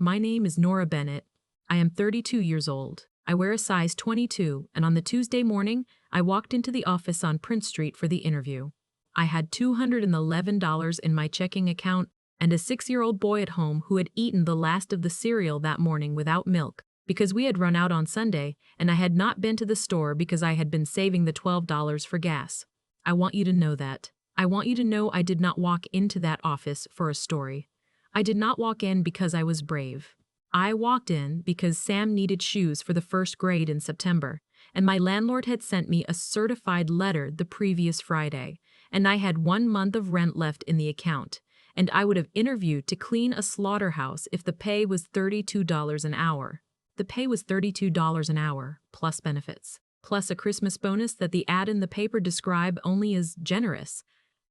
My name is Nora Bennett. I am 32 years old. I wear a size 22, and on the Tuesday morning, I walked into the office on Prince Street for the interview. I had $211 in my checking account and a 6-year-old boy at home who had eaten the last of the cereal that morning without milk because we had run out on Sunday, and I had not been to the store because I had been saving the $12 for gas. I want you to know that. I want you to know I did not walk into that office for a story. I did not walk in because I was brave. I walked in because Sam needed shoes for the first grade in September, and my landlord had sent me a certified letter the previous Friday, and I had 1 month of rent left in the account, and I would have interviewed to clean a slaughterhouse if the pay was $32 an hour. The pay was $32 an hour, plus benefits, plus a Christmas bonus that the ad in the paper described only as generous.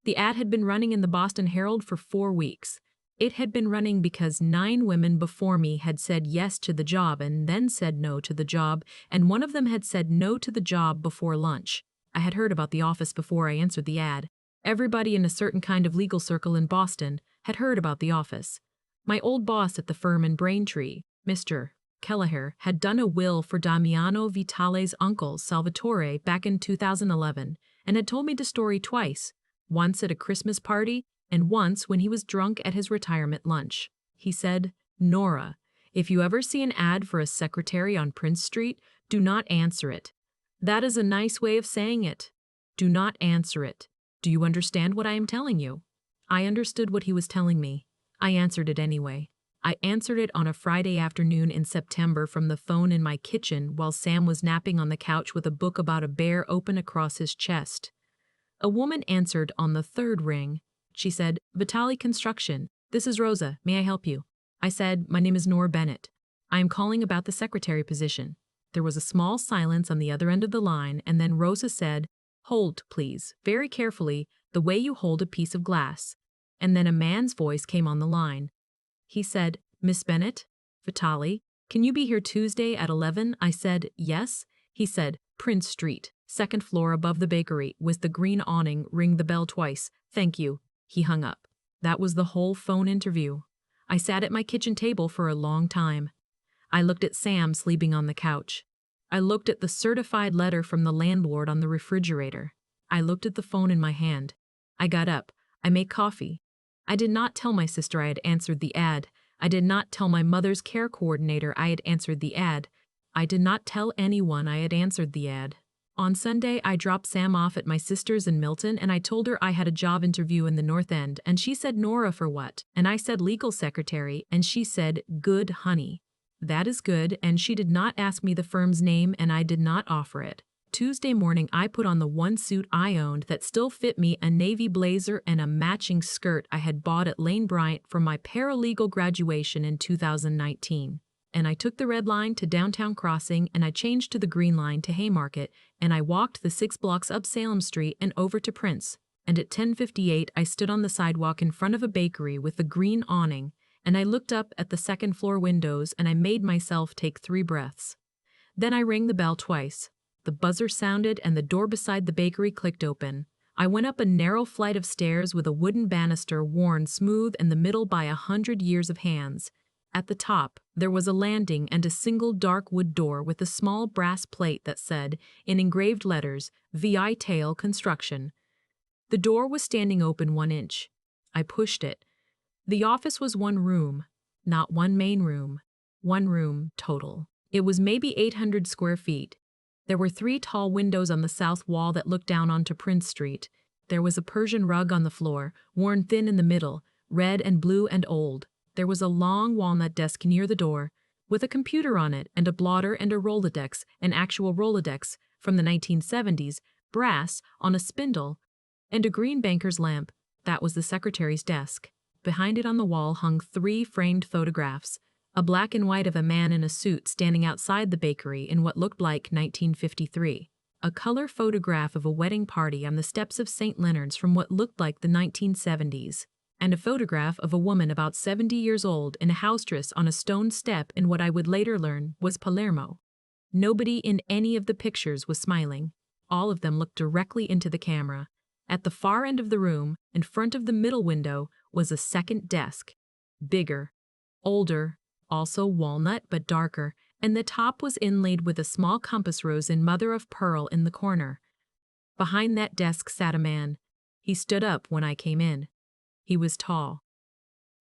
The ad had been running in the Boston Herald for 4 weeks. It had been running because 9 women before me had said yes to the job and then said no to the job, and one of them had said no to the job before lunch. I had heard about the office before I answered the ad. Everybody in a certain kind of legal circle in Boston had heard about the office. My old boss at the firm in Braintree, Mr. Kelleher, had done a will for Damiano Vitale's uncle, Salvatore, back in 2011, and had told me the story twice, once at a Christmas party and once when he was drunk at his retirement lunch. He said, "Nora, if you ever see an ad for a secretary on Prince Street, do not answer it. That is a nice way of saying it. Do not answer it. Do you understand what I am telling you?" I understood what he was telling me. I answered it anyway. I answered it on a Friday afternoon in September from the phone in my kitchen while Sam was napping on the couch with a book about a bear open across his chest. A woman answered on the 3rd ring. She said, "Vitale Construction. This is Rosa. May I help you?" I said, "My name is Nora Bennett. I am calling about the secretary position." There was a small silence on the other end of the line, and then Rosa said, "Hold, please, very carefully, the way you hold a piece of glass." And then a man's voice came on the line. He said, "Miss Bennett? Vitale? Can you be here Tuesday at 11? I said, "Yes." He said, "Prince Street, 2nd floor above the bakery, with the green awning, ring the bell twice. Thank you." He hung up. That was the whole phone interview. I sat at my kitchen table for a long time. I looked at Sam sleeping on the couch. I looked at the certified letter from the landlord on the refrigerator. I looked at the phone in my hand. I got up. I made coffee. I did not tell my sister I had answered the ad. I did not tell my mother's care coordinator I had answered the ad. I did not tell anyone I had answered the ad. On Sunday, I dropped Sam off at my sister's in Milton, and I told her I had a job interview in the North End, and she said, "Nora, for what?" And I said, "Legal secretary," and she said, "Good, honey. That is good," and she did not ask me the firm's name, and I did not offer it. Tuesday morning, I put on the one suit I owned that still fit me, a navy blazer and a matching skirt I had bought at Lane Bryant for my paralegal graduation in 2019. And I took the red line to Downtown Crossing, and I changed to the green line to Haymarket, and I walked the 6 blocks up Salem Street and over to Prince. And at 10:58, I stood on the sidewalk in front of a bakery with the green awning, and I looked up at the 2nd floor windows, and I made myself take 3 breaths. Then I rang the bell twice. The buzzer sounded, and the door beside the bakery clicked open. I went up a narrow flight of stairs with a wooden banister worn smooth in the middle by 100 years of hands. At the top, there was a landing and a single dark wood door with a small brass plate that said, in engraved letters, Vitale Construction. The door was standing open 1 inch. I pushed it. The office was 1 room, not 1 main room, 1 room total. It was maybe 800 square feet. There were 3 tall windows on the south wall that looked down onto Prince Street. There was a Persian rug on the floor, worn thin in the middle, red and blue and old. There was a long walnut desk near the door, with a computer on it and a blotter and a Rolodex, an actual Rolodex from the 1970s, brass on a spindle, and a green banker's lamp. That was the secretary's desk. Behind it on the wall hung 3 framed photographs, a black and white of a man in a suit standing outside the bakery in what looked like 1953, a color photograph of a wedding party on the steps of St. Leonard's from what looked like the 1970s, and a photograph of a woman about 70 years old in a house dress on a stone step in what I would later learn was Palermo. Nobody in any of the pictures was smiling. All of them looked directly into the camera. At the far end of the room, in front of the middle window, was a second desk. Bigger, older, also walnut but darker, and the top was inlaid with a small compass rose in mother of pearl in the corner. Behind that desk sat a man. He stood up when I came in. He was tall.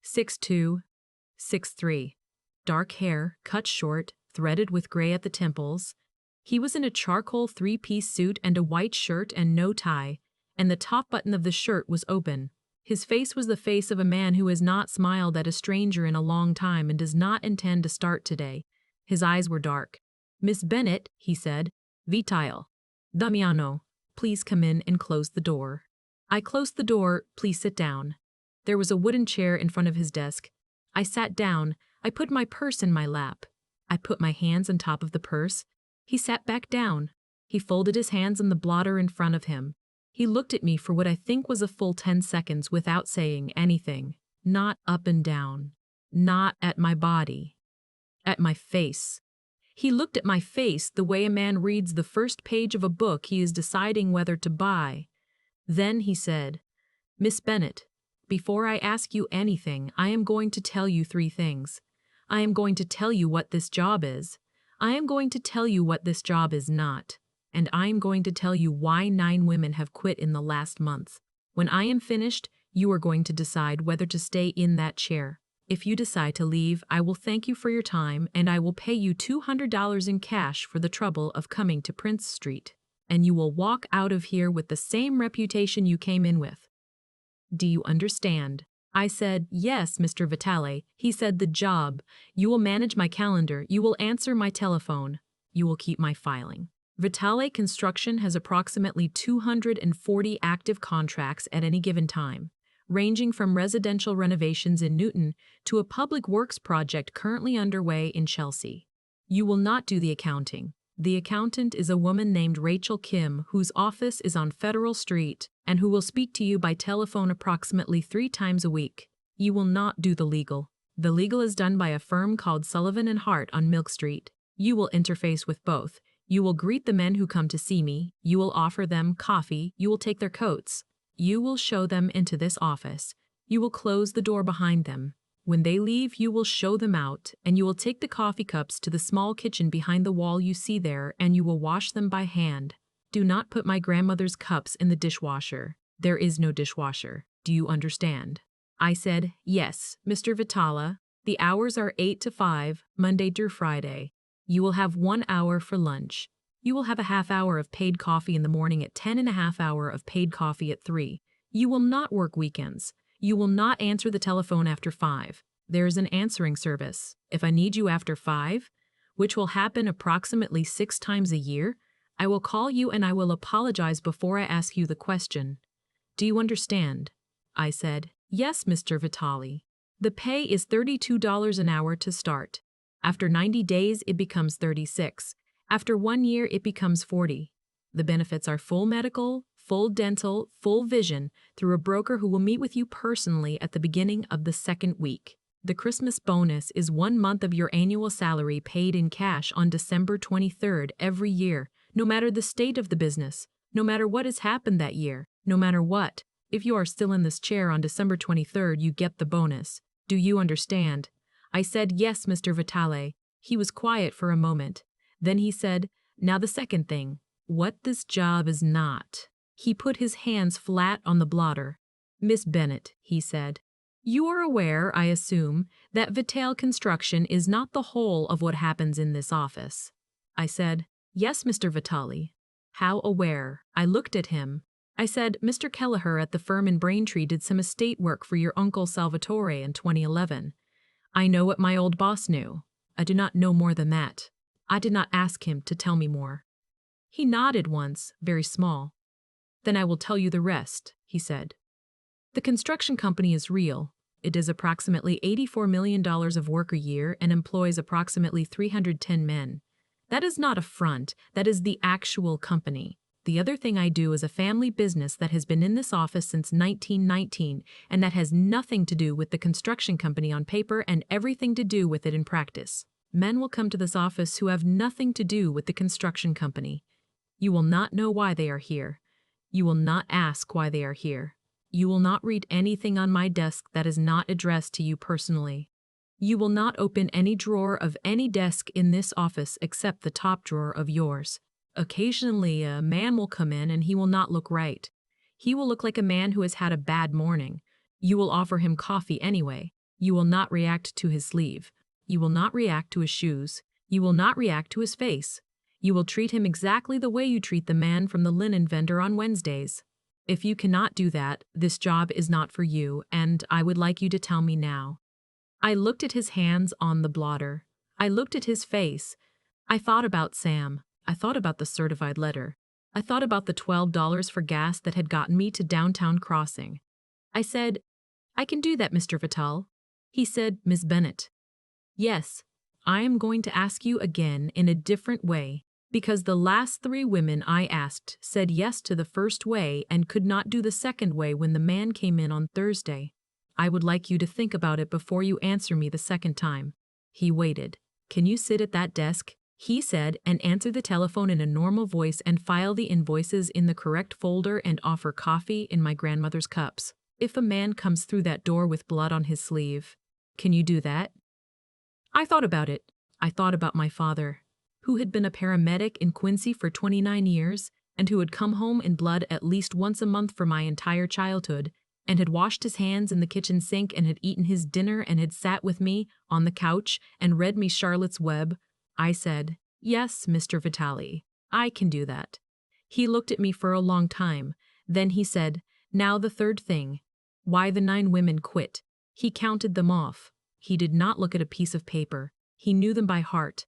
6'2", 6'3". Dark hair, cut short, threaded with gray at the temples. He was in a charcoal three-piece suit and a white shirt and no tie, and the top button of the shirt was open. His face was the face of a man who has not smiled at a stranger in a long time and does not intend to start today. His eyes were dark. "Miss Bennett," he said. "Vitale. Damiano, please come in and close the door." I closed the door. "Please sit down." There was a wooden chair in front of his desk. I sat down. I put my purse in my lap. I put my hands on top of the purse. He sat back down. He folded his hands on the blotter in front of him. He looked at me for what I think was a full 10 seconds without saying anything. Not up and down. Not at my body. At my face. He looked at my face the way a man reads the first page of a book he is deciding whether to buy. Then he said, "Miss Bennett, before I ask you anything, I am going to tell you 3 things. I am going to tell you what this job is. I am going to tell you what this job is not. And I am going to tell you why 9 women have quit in the last month. When I am finished, you are going to decide whether to stay in that chair. If you decide to leave, I will thank you for your time and I will pay you $200 in cash for the trouble of coming to Prince Street. And you will walk out of here with the same reputation you came in with. Do you understand?" I said, "Yes, Mr. Vitale." He said, "The job. You will manage my calendar. You will answer my telephone. You will keep my filing." Vitale Construction has approximately 240 active contracts at any given time, ranging from residential renovations in Newton to a public works project currently underway in Chelsea. You will not do the accounting. The accountant is a woman named Rachel Kim, whose office is on Federal Street, and who will speak to you by telephone approximately 3 times a week. You will not do the legal. The legal is done by a firm called Sullivan & Hart on Milk Street. You will interface with both. You will greet the men who come to see me. You will offer them coffee. You will take their coats. You will show them into this office. You will close the door behind them. When they leave, you will show them out, and you will take the coffee cups to the small kitchen behind the wall you see there, and you will wash them by hand. Do not put my grandmother's cups in the dishwasher. There is no dishwasher. Do you understand? I said, "Yes, Mr. Vitale. The hours are 8 to 5, Monday through Friday. You will have 1 hour for lunch. You will have a half hour of paid coffee in the morning at 10 and a half hour of paid coffee at 3. You will not work weekends. You will not answer the telephone after 5. There is an answering service. If I need you after 5, which will happen approximately 6 times a year, I will call you and I will apologize before I ask you the question. Do you understand?" I said, "Yes, Mr. Vitale. The pay is $32 an hour to start. After 90 days, it becomes 36. After 1 year, it becomes 40. The benefits are full medical, full dental, full vision through a broker who will meet with you personally at the beginning of the 2nd week. The Christmas bonus is 1 month of your annual salary paid in cash on December 23rd every year, no matter the state of the business, no matter what has happened that year, no matter what. If you are still in this chair on December 23rd, you get the bonus. Do you understand?" I said, "Yes, Mr. Vitale." He was quiet for a moment. Then he said, "Now the second thing. What this job is not." He put his hands flat on the blotter. "Miss Bennett," he said, "you are aware, I assume, that Vitale Construction is not the whole of what happens in this office." I said, "Yes, Mr. Vitale." "How aware?" I looked at him. I said, "Mr. Kelleher at the firm in Braintree did some estate work for your uncle Salvatore in 2011. I know what my old boss knew. I do not know more than that. I did not ask him to tell me more." He nodded once, very small. "Then I will tell you the rest," he said. "The construction company is real. It does approximately $84 million of work a year and employs approximately 310 men. That is not a front, that is the actual company. The other thing I do is a family business that has been in this office since 1919 and that has nothing to do with the construction company on paper and everything to do with it in practice. Men will come to this office who have nothing to do with the construction company. You will not know why they are here. You will not ask why they are here. You will not read anything on my desk that is not addressed to you personally. You will not open any drawer of any desk in this office except the top drawer of yours. Occasionally, a man will come in and he will not look right. He will look like a man who has had a bad morning. You will offer him coffee anyway. You will not react to his sleeve. You will not react to his shoes. You will not react to his face. You will treat him exactly the way you treat the man from the linen vendor on Wednesdays. If you cannot do that, this job is not for you, and I would like you to tell me now. I looked at his hands on the blotter. I looked at his face. I thought about Sam. I thought about the certified letter. I thought about the $12 for gas that had gotten me to downtown crossing. I said, I can do that, Mr. Vitale. He said, Miss Bennett. Yes, I am going to ask you again in a different way, because the last 3 women I asked said yes to the first way and could not do the second way when the man came in on Thursday. I would like you to think about it before you answer me the second time. He waited. Can you sit at that desk? He said, and answer the telephone in a normal voice and file the invoices in the correct folder and offer coffee in my grandmother's cups. If a man comes through that door with blood on his sleeve, can you do that? I thought about it. I thought about my father, who had been a paramedic in Quincy for 29 years and who had come home in blood at least once a month for my entire childhood, and had washed his hands in the kitchen sink and had eaten his dinner and had sat with me on the couch and read me Charlotte's Web. I said, yes, Mr. Vitale, I can do that. He looked at me for a long time. Then he said, now the third thing. Why the 9 women quit. He counted them off. He did not look at a piece of paper. He knew them by heart.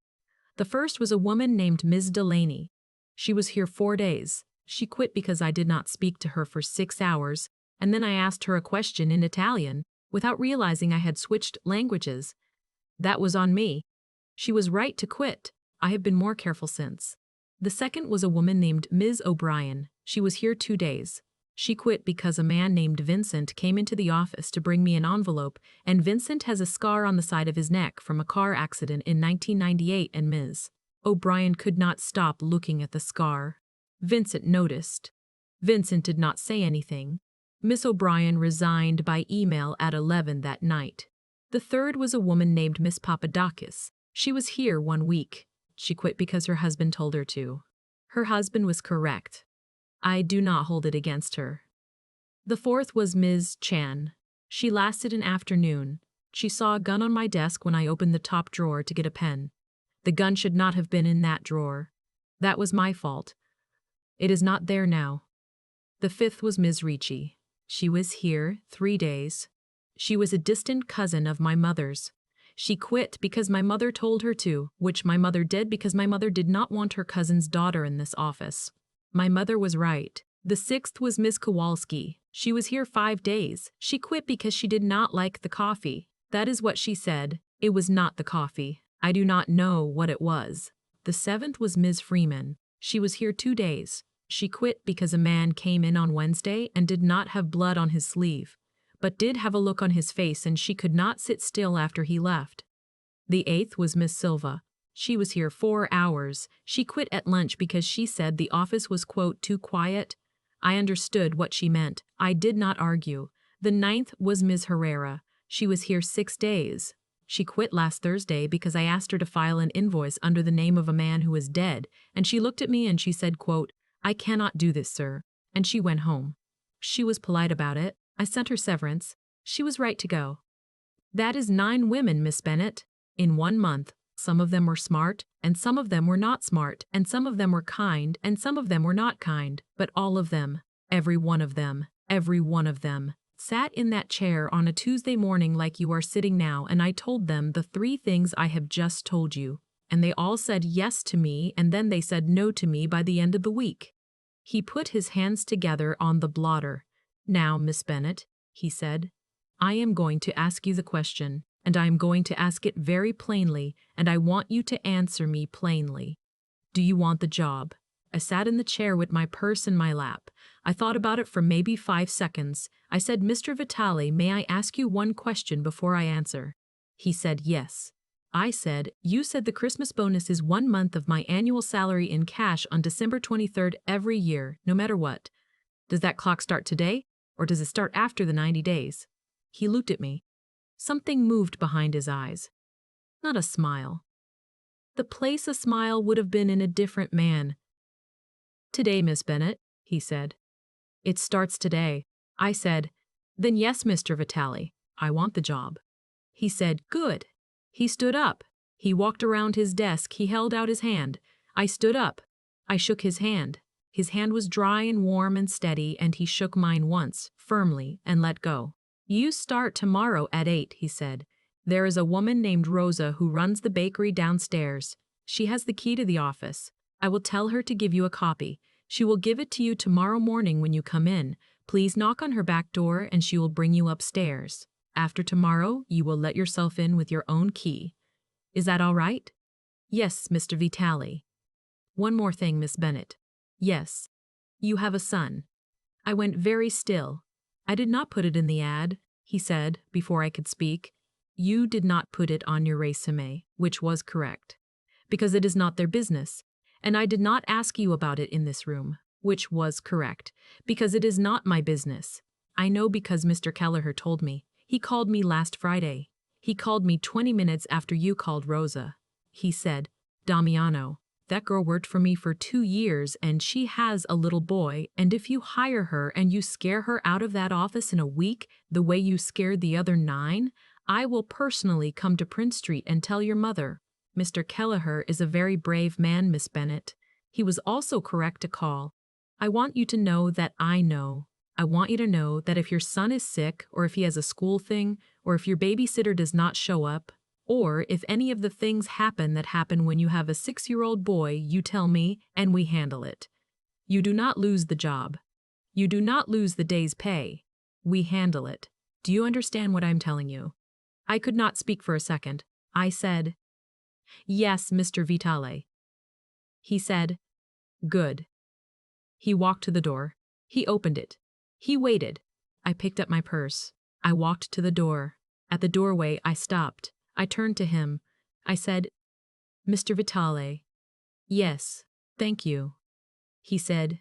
The first was a woman named Ms. Delaney. She was here 4 days. She quit because I did not speak to her for 6 hours, and then I asked her a question in Italian, without realizing I had switched languages. That was on me. She was right to quit. I have been more careful since. The second was a woman named Ms. O'Brien. She was here 2 days. She quit because a man named Vincent came into the office to bring me an envelope, and Vincent has a scar on the side of his neck from a car accident in 1998, and Ms. O'Brien could not stop looking at the scar. Vincent noticed. Vincent did not say anything. Miss O'Brien resigned by email at 11 that night. The third was a woman named Miss Papadakis. She was here 1 week. She quit because her husband told her to. Her husband was correct. I do not hold it against her. The fourth was Ms. Chan. She lasted an afternoon. She saw a gun on my desk when I opened the top drawer to get a pen. The gun should not have been in that drawer. That was my fault. It is not there now. The fifth was Ms. Ricci. She was here 3 days. She was a distant cousin of my mother's. She quit because my mother told her to, which my mother did because my mother did not want her cousin's daughter in this office. My mother was right. The sixth was Ms. Kowalski. She was here 5 days. She quit because she did not like the coffee. That is what she said. It was not the coffee. I do not know what it was. The seventh was Ms. Freeman. She was here 2 days. She quit because a man came in on Wednesday and did not have blood on his sleeve, but did have a look on his face, and she could not sit still after he left. The eighth was Miss Silva. She was here 4 hours. She quit at lunch because she said the office was, quote, too quiet. I understood what she meant. I did not argue. The ninth was Ms. Herrera. She was here 6 days. She quit last Thursday because I asked her to file an invoice under the name of a man who is dead, and she looked at me and she said, quote, I cannot do this, sir, and she went home. She was polite about it. I sent her severance. She was right to go. That is 9 women, Miss Bennett, in 1 month. Some of them were smart, and some of them were not smart, and some of them were kind, and some of them were not kind, but all of them, every one of them, sat in that chair on a Tuesday morning like you are sitting now, and I told them the 3 things I have just told you, and they all said yes to me, and then they said no to me by the end of the week. He put his hands together on the blotter. Now, Miss Bennett, he said, I am going to ask you the question, and I am going to ask it very plainly, and I want you to answer me plainly. Do you want the job? I sat in the chair with my purse in my lap. I thought about it for maybe 5 seconds. I said, Mr. Vitale, may I ask you one question before I answer? He said, yes. I said, you said the Christmas bonus is 1 month of my annual salary in cash on December 23rd every year, no matter what. Does that clock start today, or does it start after the 90 days? He looked at me. Something moved behind his eyes. Not a smile. The place a smile would have been in a different man. "Today, Miss Bennett," he said. "It starts today." I said, "Then yes, Mr. Vitale, I want the job." He said, "Good." He stood up. He walked around his desk. He held out his hand. I stood up. I shook his hand. His hand was dry and warm and steady, and he shook mine once, firmly, and let go. "You start tomorrow at 8, he said. "There is a woman named Rosa who runs the bakery downstairs. She has the key to the office. I will tell her to give you a copy. She will give it to you tomorrow morning when you come in. Please knock on her back door and she will bring you upstairs. After tomorrow, you will let yourself in with your own key. Is that all right?" "Yes, Mr. Vitale." "One more thing, Miss Bennett." "Yes. You have a son." I went very still. "I did not put it in the ad," he said, before I could speak. "You did not put it on your resume," which was correct, "because it is not their business. And I did not ask you about it in this room," which was correct, "because it is not my business. I know because Mr. Kelleher told me. He called me last Friday. He called me 20 minutes after you called Rosa. He said, 'Damiano, that girl worked for me for 2 years and she has a little boy, and if you hire her and you scare her out of that office in a week the way you scared the other 9, I will personally come to Prince Street and tell your mother.' Mr. Kelleher is a very brave man, Miss Bennett. He was also correct to call. I want you to know that I know. I want you to know that if your son is sick, or if he has a school thing, or if your babysitter does not show up, or if any of the things happen that happen when you have a 6-year-old boy, you tell me, and we handle it. You do not lose the job. You do not lose the day's pay. We handle it. Do you understand what I'm telling you?" I could not speak for a second. I said, "Yes, Mr. Vitale." He said, "Good." He walked to the door. He opened it. He waited. I picked up my purse. I walked to the door. At the doorway, I stopped. I turned to him. I said, "Mr. Vitale." "Yes, thank you." He said,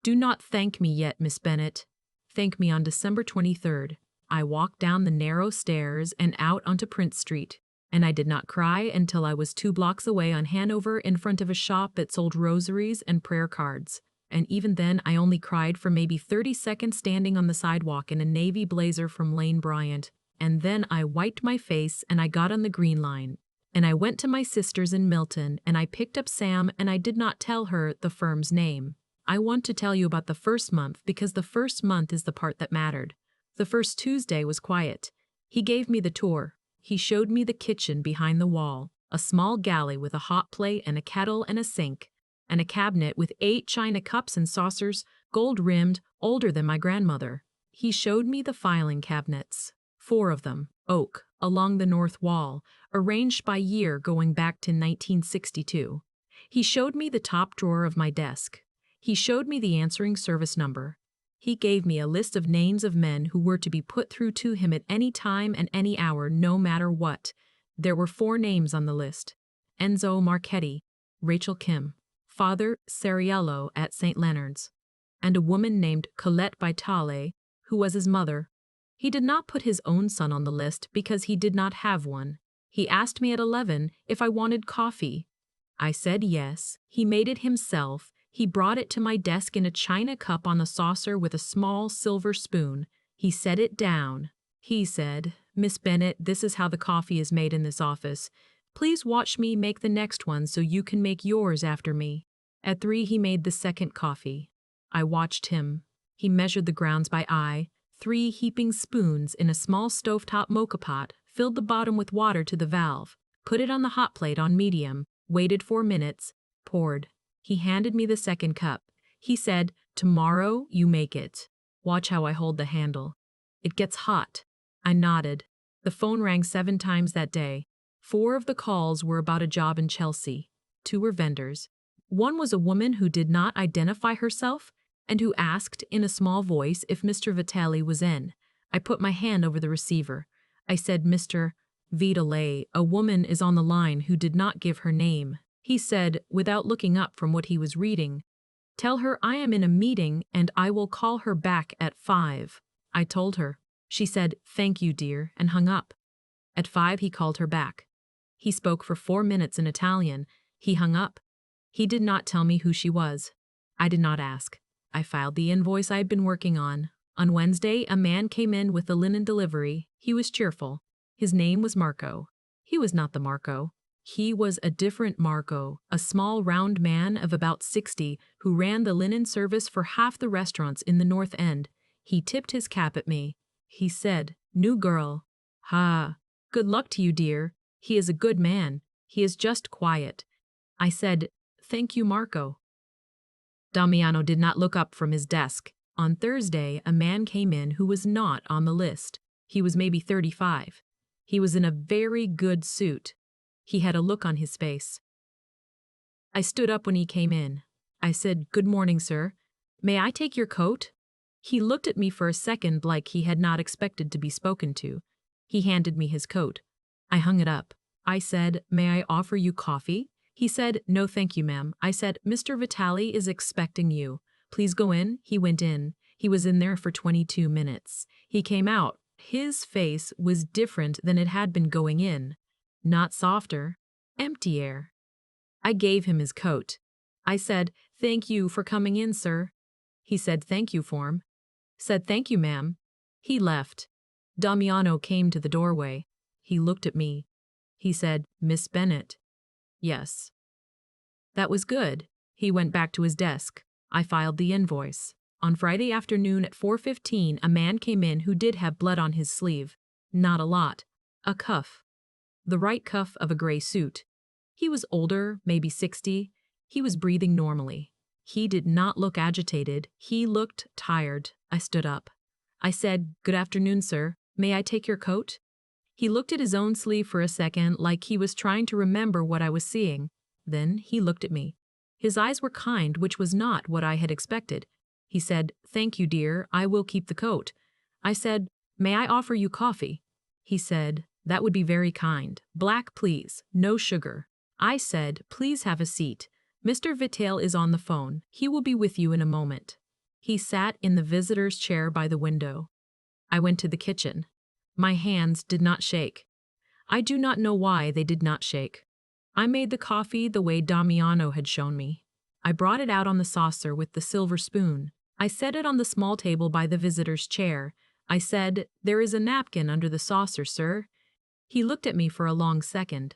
"Do not thank me yet, Miss Bennett. Thank me on December 23rd. I walked down the narrow stairs and out onto Prince Street, and I did not cry until I was 2 blocks away on Hanover in front of a shop that sold rosaries and prayer cards. And even then I only cried for maybe 30 seconds standing on the sidewalk in a navy blazer from Lane Bryant. And then I wiped my face and I got on the Green Line. And I went to my sister's in Milton and I picked up Sam and I did not tell her the firm's name. I want to tell you about the first month because the first month is the part that mattered. The first Tuesday was quiet. He gave me the tour. He showed me the kitchen behind the wall, a small galley with a hot plate and a kettle and a sink, and a cabinet with 8 china cups and saucers, gold-rimmed, older than my grandmother. He showed me the filing cabinets, 4 of them, oak, along the north wall, arranged by year going back to 1962. He showed me the top drawer of my desk. He showed me the answering service number. He gave me a list of names of men who were to be put through to him at any time and any hour, no matter what. There were 4 names on the list: Enzo Marchetti, Rachel Kim, Father Ceriello at St. Leonard's, and a woman named Colette Vitale, who was his mother. He did not put his own son on the list because he did not have one. He asked me at 11 if I wanted coffee. I said yes. He made it himself. He brought it to my desk in a china cup on a saucer with a small silver spoon. He set it down. He said, "Miss Bennett, this is how the coffee is made in this office. Please watch me make the next one so you can make yours after me." At 3 he made the second coffee. I watched him. He measured the grounds by eye, 3 heaping spoons in a small stovetop mocha pot, filled the bottom with water to the valve, put it on the hot plate on medium, waited 4 minutes, poured. He handed me the second cup. He said, "Tomorrow you make it. Watch how I hold the handle. It gets hot." I nodded. The phone rang 7 times that day. 4 of the calls were about a job in Chelsea. 2 were vendors. One was a woman who did not identify herself and who asked in a small voice if Mr. Vitale was in. I put my hand over the receiver. I said, "Mr. Vitale, a woman is on the line who did not give her name." He said, without looking up from what he was reading, "Tell her I am in a meeting and I will call her back at 5. I told her. She said, "Thank you, dear," and hung up. At 5 he called her back. He spoke for 4 minutes in Italian. He hung up. He did not tell me who she was. I did not ask. I filed the invoice I had been working on. On Wednesday, a man came in with a linen delivery. He was cheerful. His name was Marco. He was not the Marco. He was a different Marco, a small round man of about 60 who ran the linen service for half the restaurants in the North End. He tipped his cap at me. He said, "New girl." "Ha, good luck to you, dear. He is a good man. He is just quiet." I said, "Thank you, Marco." Damiano did not look up from his desk. On Thursday, a man came in who was not on the list. He was maybe 35. He was in a very good suit. He had a look on his face. I stood up when he came in. I said, "Good morning, sir. May I take your coat?" He looked at me for a second like he had not expected to be spoken to. He handed me his coat. I hung it up. I said, "May I offer you coffee?" He said, "No thank you, ma'am." I said, "Mr. Vitale is expecting you. Please go in." He went in. He was in there for 22 minutes. He came out. His face was different than it had been going in. Not softer. Empty air. I gave him his coat. I said, "Thank you for coming in, sir." He said, "Thank you, form." Said, "Thank you, ma'am." He left. Damiano came to the doorway. He looked at me. He said, "Miss Bennett." "Yes." That was good. He went back to his desk. I filed the invoice. On Friday afternoon at 4:15, a man came in who did have blood on his sleeve. Not a lot. A cuff. The right cuff of a gray suit. He was older, maybe 60. He was breathing normally. He did not look agitated. He looked tired. I stood up. I said, "Good afternoon, sir. May I take your coat?" He looked at his own sleeve for a second like he was trying to remember what I was seeing. Then he looked at me. His eyes were kind, which was not what I had expected. He said, "Thank you, dear. I will keep the coat." I said, "May I offer you coffee?" He said, "That would be very kind. Black, please. No sugar." I said, "Please have a seat. Mr. Vitale is on the phone. He will be with you in a moment." He sat in the visitor's chair by the window. I went to the kitchen. My hands did not shake. I do not know why they did not shake. I made the coffee the way Damiano had shown me. I brought it out on the saucer with the silver spoon. I set it on the small table by the visitor's chair. I said, "There is a napkin under the saucer, sir." He looked at me for a long second.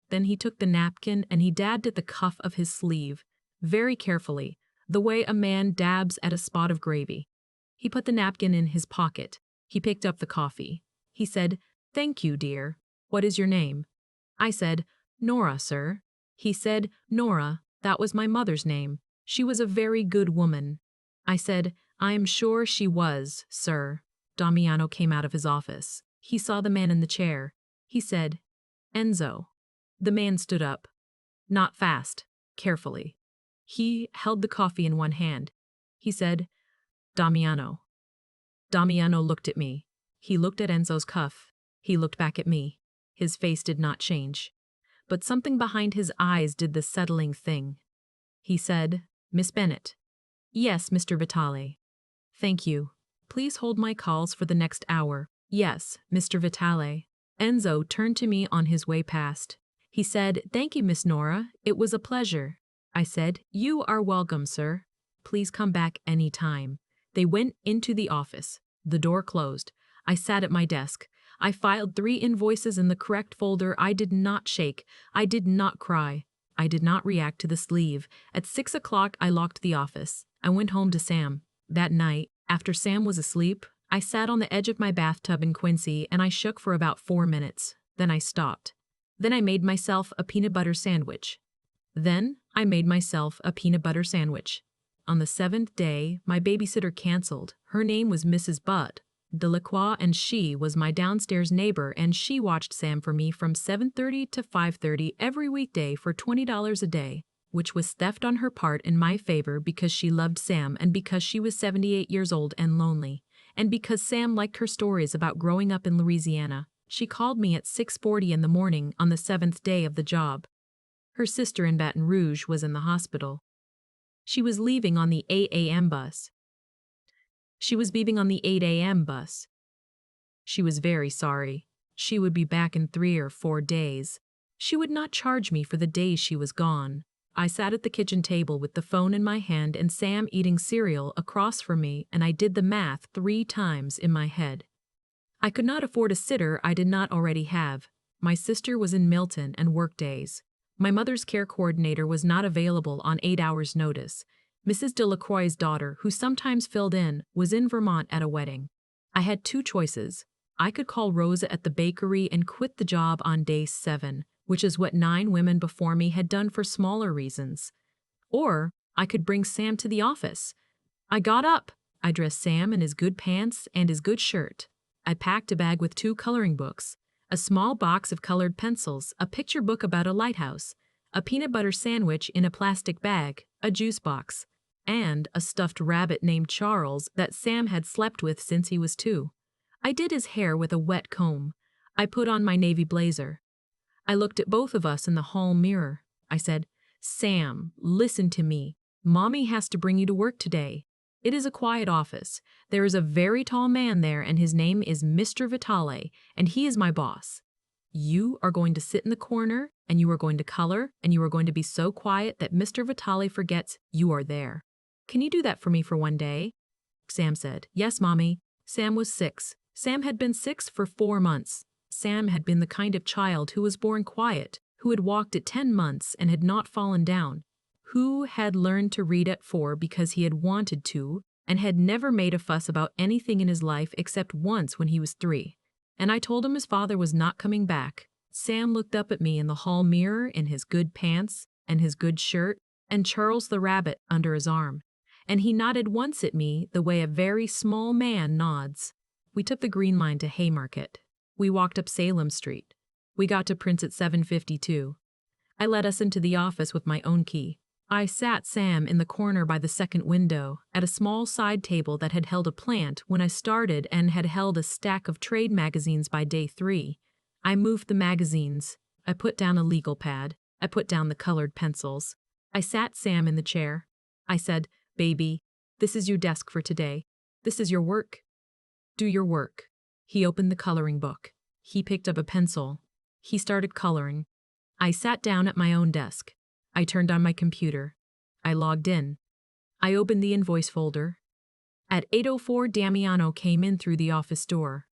Then he took the napkin and he dabbed at the cuff of his sleeve, very carefully, the way a man dabs at a spot of gravy. He put the napkin in his pocket. He picked up the coffee. He said, "Thank you, dear. What is your name?" I said, "Nora, sir." He said, "Nora, that was my mother's name. She was a very good woman." I said, "I am sure she was, sir." Damiano came out of his office. He saw the man in the chair. He said, "Enzo." The man stood up. Not fast, carefully. He held the coffee in one hand. He said, "Damiano." Damiano looked at me. He looked at Enzo's cuff. He looked back at me. His face did not change. But something behind his eyes did the settling thing. He said, "Miss Bennett." "Yes, Mr. Vitale." "Thank you. Please hold my calls for the next hour." "Yes, Mr. Vitale." Enzo turned to me on his way past. He said, "Thank you, Miss Nora. It was a pleasure." I said, "You are welcome, sir. Please come back any time." They went into the office. The door closed. I sat at my desk. I filed 3 invoices in the correct folder. I did not shake. I did not cry. I did not react to the sleeve. At 6 o'clock, I locked the office. I went home to Sam. That night, after Sam was asleep, I sat on the edge of my bathtub in Quincy and I shook for about 4 minutes. Then I stopped. Then I made myself a peanut butter sandwich. On the 7th day, my babysitter canceled. Her name was Mrs. Budd Delacroix, and she was my downstairs neighbor, and she watched Sam for me from 7:30 to 5:30 every weekday for $20 a day, which was theft on her part in my favor because she loved Sam and because she was 78 years old and lonely, and because Sam liked her stories about growing up in Louisiana. She called me at 6:40 in the morning on the 7th day of the job. Her sister in Baton Rouge was in the hospital. She was leaving on the 8 a.m. bus. She was very sorry. She would be back in 3 or 4 days. She would not charge me for the days she was gone. I sat at the kitchen table with the phone in my hand and Sam eating cereal across from me, and I did the math 3 times in my head. I could not afford a sitter I did not already have. My sister was in Milton and work days. My mother's care coordinator was not available on 8 hours' notice. Mrs. Delacroix's daughter, who sometimes filled in, was in Vermont at a wedding. I had 2 choices. I could call Rosa at the bakery and quit the job on day 7, which is what 9 women before me had done for smaller reasons. Or I could bring Sam to the office. I got up. I dressed Sam in his good pants and his good shirt. I packed a bag with 2 coloring books, a small box of colored pencils, a picture book about a lighthouse, a peanut butter sandwich in a plastic bag, a juice box, and a stuffed rabbit named Charles that Sam had slept with since he was 2. I did his hair with a wet comb. I put on my navy blazer. I looked at both of us in the hall mirror. I said, "Sam, listen to me. Mommy has to bring you to work today. It is a quiet office. There is a very tall man there and his name is Mr. Vitale, and he is my boss. You are going to sit in the corner, and you are going to color, and you are going to be so quiet that Mr. Vitale forgets you are there. Can you do that for me for 1 day?" Sam said, "Yes, Mommy." Sam was 6. Sam had been 6 for 4 months. Sam had been the kind of child who was born quiet, who had walked at 10 months and had not fallen down, who had learned to read at 4 because he had wanted to, and had never made a fuss about anything in his life except once when he was 3. And I told him his father was not coming back. Sam looked up at me in the hall mirror in his good pants and his good shirt and Charles the rabbit under his arm. And he nodded once at me the way a very small man nods. We took the Green Line to Haymarket. We walked up Salem Street. We got to Prince at 7:52. I let us into the office with my own key. I sat Sam in the corner by the second window, at a small side table that had held a plant when I started and had held a stack of trade magazines by day 3. I moved the magazines. I put down a legal pad. I put down the colored pencils. I sat Sam in the chair. I said, "Baby, this is your desk for today. This is your work. Do your work." He opened the coloring book. He picked up a pencil. He started coloring. I sat down at my own desk. I turned on my computer. I logged in. I opened the invoice folder. At 8:04, Damiano came in through the office door.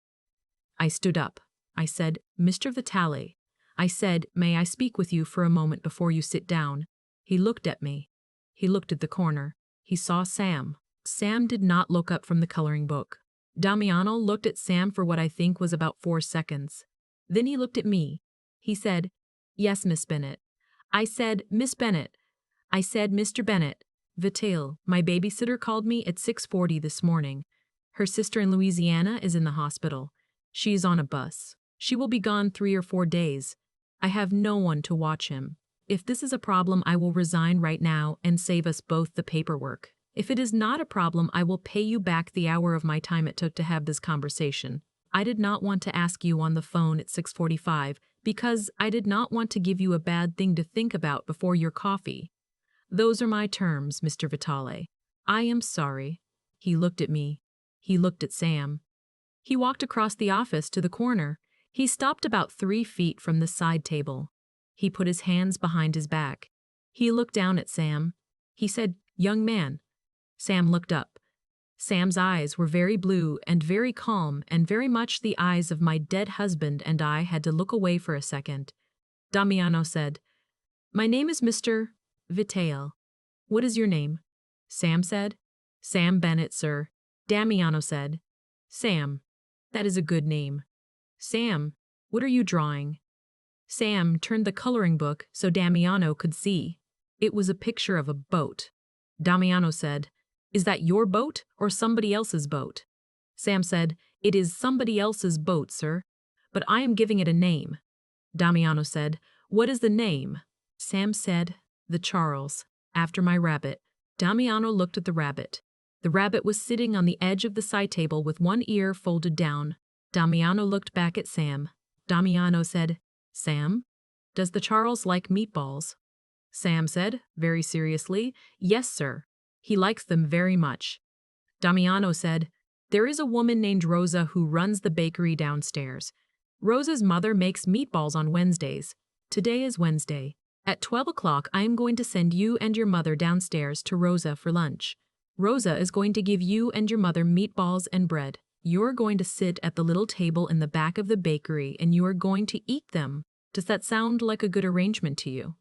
I stood up. I said, "Mr. Vitale." I said, "May I speak with you for a moment before you sit down?" He looked at me. He looked at the corner. He saw Sam. Sam did not look up from the coloring book. Damiano looked at Sam for what I think was about 4 seconds. Then he looked at me. He said, "Yes, Miss Bennett." I said, "Miss Bennett." I said, "Mr. Bennett. Vitale, my babysitter called me at 6:40 this morning. Her sister in Louisiana is in the hospital. She is on a bus. She will be gone 3 or 4 days. I have no one to watch him. If this is a problem, I will resign right now and save us both the paperwork. If it is not a problem, I will pay you back the hour of my time it took to have this conversation. I did not want to ask you on the phone at 6:45 because I did not want to give you a bad thing to think about before your coffee. Those are my terms, Mr. Vitale. I am sorry." He looked at me. He looked at Sam. He walked across the office to the corner. He stopped about 3 feet from the side table. He put his hands behind his back. He looked down at Sam. He said, "Young man." Sam looked up. Sam's eyes were very blue and very calm and very much the eyes of my dead husband, and I had to look away for a second. Damiano said, "My name is Mr. Vitale. What is your name?" Sam said, "Sam Bennett, sir." Damiano said, "Sam, that is a good name. Sam, what are you drawing?" Sam turned the coloring book so Damiano could see. It was a picture of a boat. Damiano said, "Is that your boat or somebody else's boat?" Sam said, "It is somebody else's boat, sir, but I am giving it a name." Damiano said, "What is the name?" Sam said, "The Charles, after my rabbit." Damiano looked at the rabbit. The rabbit was sitting on the edge of the side table with one ear folded down. Damiano looked back at Sam. Damiano said, "Sam, does the Charles like meatballs?" Sam said, very seriously, "Yes, sir. He likes them very much." Damiano said, "There is a woman named Rosa who runs the bakery downstairs. Rosa's mother makes meatballs on Wednesdays. Today is Wednesday. At 12 o'clock, I am going to send you and your mother downstairs to Rosa for lunch. Rosa is going to give you and your mother meatballs and bread. You're going to sit at the little table in the back of the bakery and you are going to eat them. Does that sound like a good arrangement to you?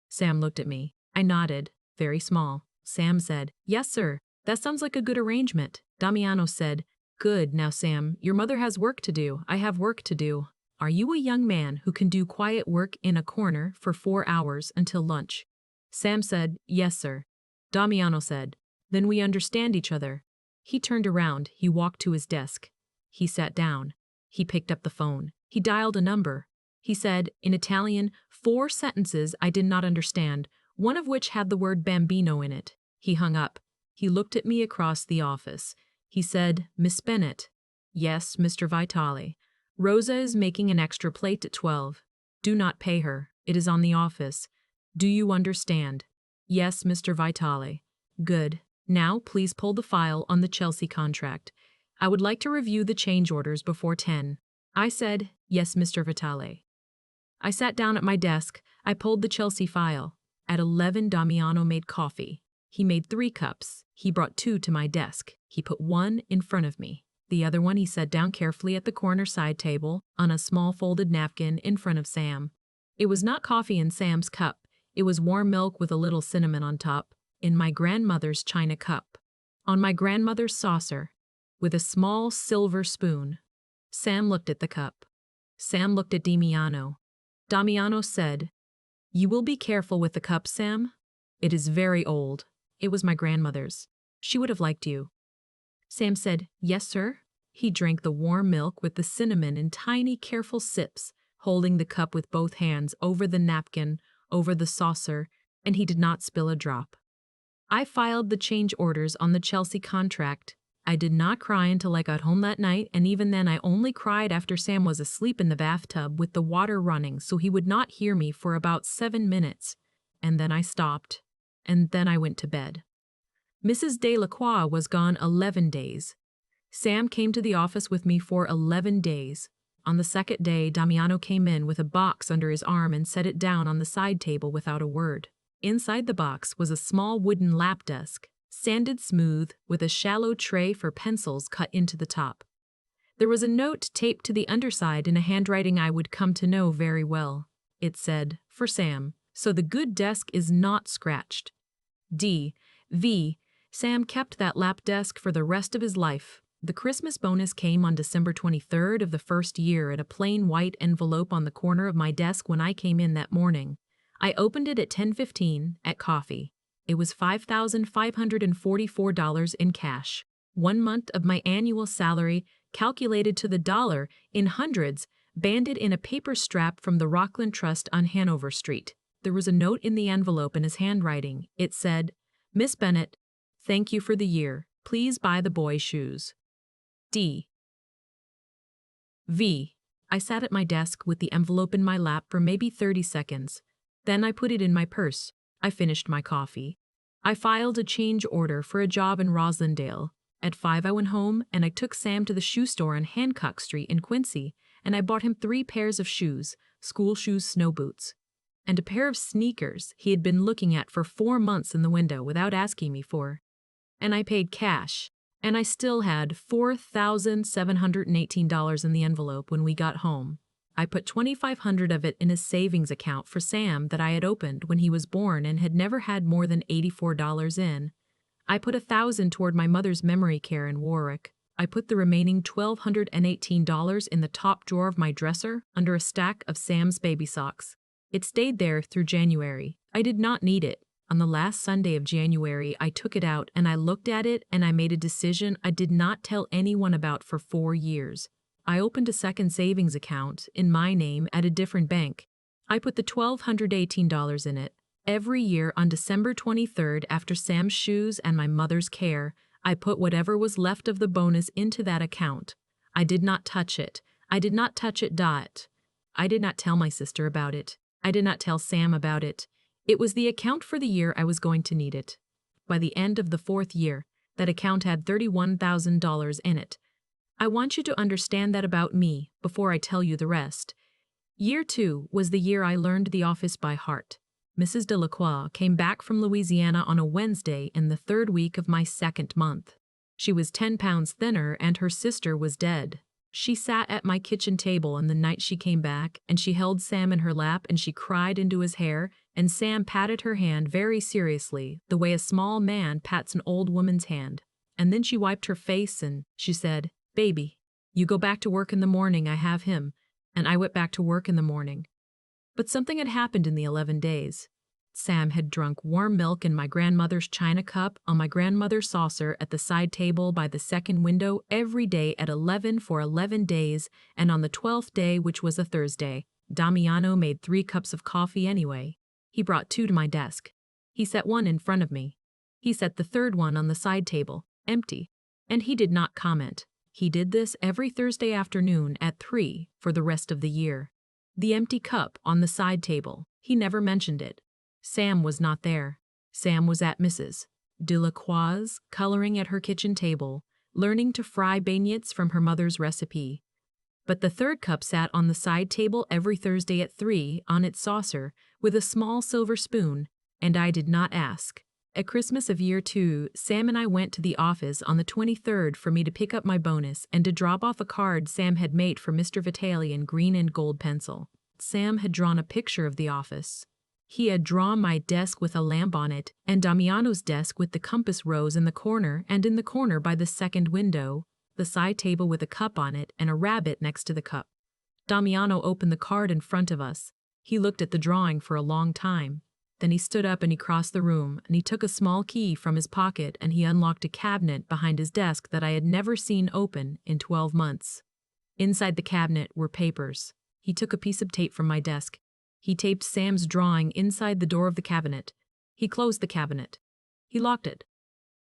Sam looked at me. I nodded, very small. Sam said, "Yes, sir. That sounds like a good arrangement." Damiano said, "Good. Now, Sam, your mother has work to do. I have work to do. Are you a young man who can do quiet work in a corner for 4 hours until lunch?" Sam said, "Yes, sir." Damiano said, "Then we understand each other." He turned around. He walked to his desk. He sat down. He picked up the phone. He dialed a number. He said, in Italian, 4 sentences I did not understand, one of which had the word bambino in it. He hung up. He looked at me across the office. He said, "Miss Bennett." "Yes, Mr. Vitale. Rosa is making an extra plate at 12. Do not pay her. It is on the office. Do you understand?" "Yes, Mr. Vitale." "Good. Now, please pull the file on the Chelsea contract. I would like to review the change orders before 10. I said, "Yes, Mr. Vitale." I sat down at my desk. I pulled the Chelsea file. At 11, Damiano made coffee. He made 3 cups. He brought 2 to my desk. He put 1 in front of me. The other one he set down carefully at the corner side table on a small folded napkin in front of Sam. It was not coffee in Sam's cup. It was warm milk with a little cinnamon on top, in my grandmother's china cup, on my grandmother's saucer, with a small silver spoon. Sam looked at the cup. Sam looked at Damiano. Damiano said, "You will be careful with the cup, Sam? It is very old. It was my grandmother's. She would have liked you." Sam said, "Yes, sir." He drank the warm milk with the cinnamon in tiny, careful sips, holding the cup with both hands over the napkin, over the saucer, and he did not spill a drop. I filed the change orders on the Chelsea contract. I did not cry until I got home that night, and even then I only cried after Sam was asleep in the bathtub with the water running so he would not hear me for about 7 minutes. And then I stopped. And then I went to bed. Mrs. Delacroix was gone 11 days. Sam came to the office with me for 11 days. On the second day, Damiano came in with a box under his arm and set it down on the side table without a word. Inside the box was a small wooden lap desk, sanded smooth, with a shallow tray for pencils cut into the top. There was a note taped to the underside in a handwriting I would come to know very well. It said, "For Sam, so the good desk is not scratched." D.V. Sam kept that lap desk for the rest of his life. The Christmas bonus came on December 23rd of the first year at a plain white envelope on the corner of my desk when I came in that morning. I opened it at 10:15 at coffee. It was $5,544 in cash. 1 month of my annual salary, calculated to the dollar, in hundreds, banded in a paper strap from the Rockland Trust on Hanover Street. There was a note in the envelope in his handwriting. It said, "Miss Bennett, thank you for the year. Please buy the boy shoes." D.V. I sat at my desk with the envelope in my lap for maybe 30 seconds. Then I put it in my purse. I finished my coffee. I filed a change order for a job in Roslindale. At 5 I went home and I took Sam to the shoe store on Hancock Street in Quincy, and I bought him 3 pairs of shoes, school shoes, snow boots, and a pair of sneakers he had been looking at for 4 months in the window without asking me for. And I paid cash, and I still had $4,718 in the envelope when we got home. I put $2,500 of it in a savings account for Sam that I had opened when he was born and had never had more than $84 in. I put $1,000 toward my mother's memory care in Warwick. I put the remaining $1,218 in the top drawer of my dresser under a stack of Sam's baby socks. It stayed there through January. I did not need it. On the last Sunday of January, I took it out and I looked at it and I made a decision I did not tell anyone about for 4 years. I opened a second savings account in my name at a different bank. I put the $1,218 in it. Every year on December 23rd, after Sam's shoes and my mother's care, I put whatever was left of the bonus into that account. I did not touch it. I did not touch it. I did not tell my sister about it. I did not tell Sam about it. It was the account for the year I was going to need it. By the end of the 4th year, that account had $31,000 in it. I want you to understand that about me before I tell you the rest. Year 2 was the year I learned the office by heart. Mrs. Delacroix came back from Louisiana on a Wednesday in the 3rd week of my 2nd month. She was 10 pounds thinner and her sister was dead. She sat at my kitchen table on the night she came back, and she held Sam in her lap and she cried into his hair, and Sam patted her hand very seriously, the way a small man pats an old woman's hand. And then she wiped her face and she said, "Baby, you go back to work in the morning, I have him." And I went back to work in the morning. But something had happened in the 11 days. Sam had drunk warm milk in my grandmother's china cup on my grandmother's saucer at the side table by the second window every day at 11 for 11 days, and on the 12th day, which was a Thursday, Damiano made 3 cups of coffee anyway. He brought 2 to my desk. He set 1 in front of me. He set the 3rd one on the side table, empty, and he did not comment. He did this every Thursday afternoon at 3 for the rest of the year. The empty cup on the side table, he never mentioned it. Sam was not there. Sam was at Mrs. Delacroix's, coloring at her kitchen table, learning to fry beignets from her mother's recipe. But the 3rd cup sat on the side table every Thursday at 3 on its saucer with a small silver spoon, and I did not ask. At Christmas of year 2, Sam and I went to the office on the 23rd for me to pick up my bonus and to drop off a card Sam had made for Mr. Vitale in green and gold pencil. Sam had drawn a picture of the office. He had drawn my desk with a lamp on it, and Damiano's desk with the compass rose in the corner, and in the corner by the 2nd window, the side table with a cup on it and a rabbit next to the cup. Damiano opened the card in front of us. He looked at the drawing for a long time. Then he stood up and he crossed the room, and he took a small key from his pocket and he unlocked a cabinet behind his desk that I had never seen open in 12 months. Inside the cabinet were papers. He took a piece of tape from my desk. He taped Sam's drawing inside the door of the cabinet. He closed the cabinet. He locked it.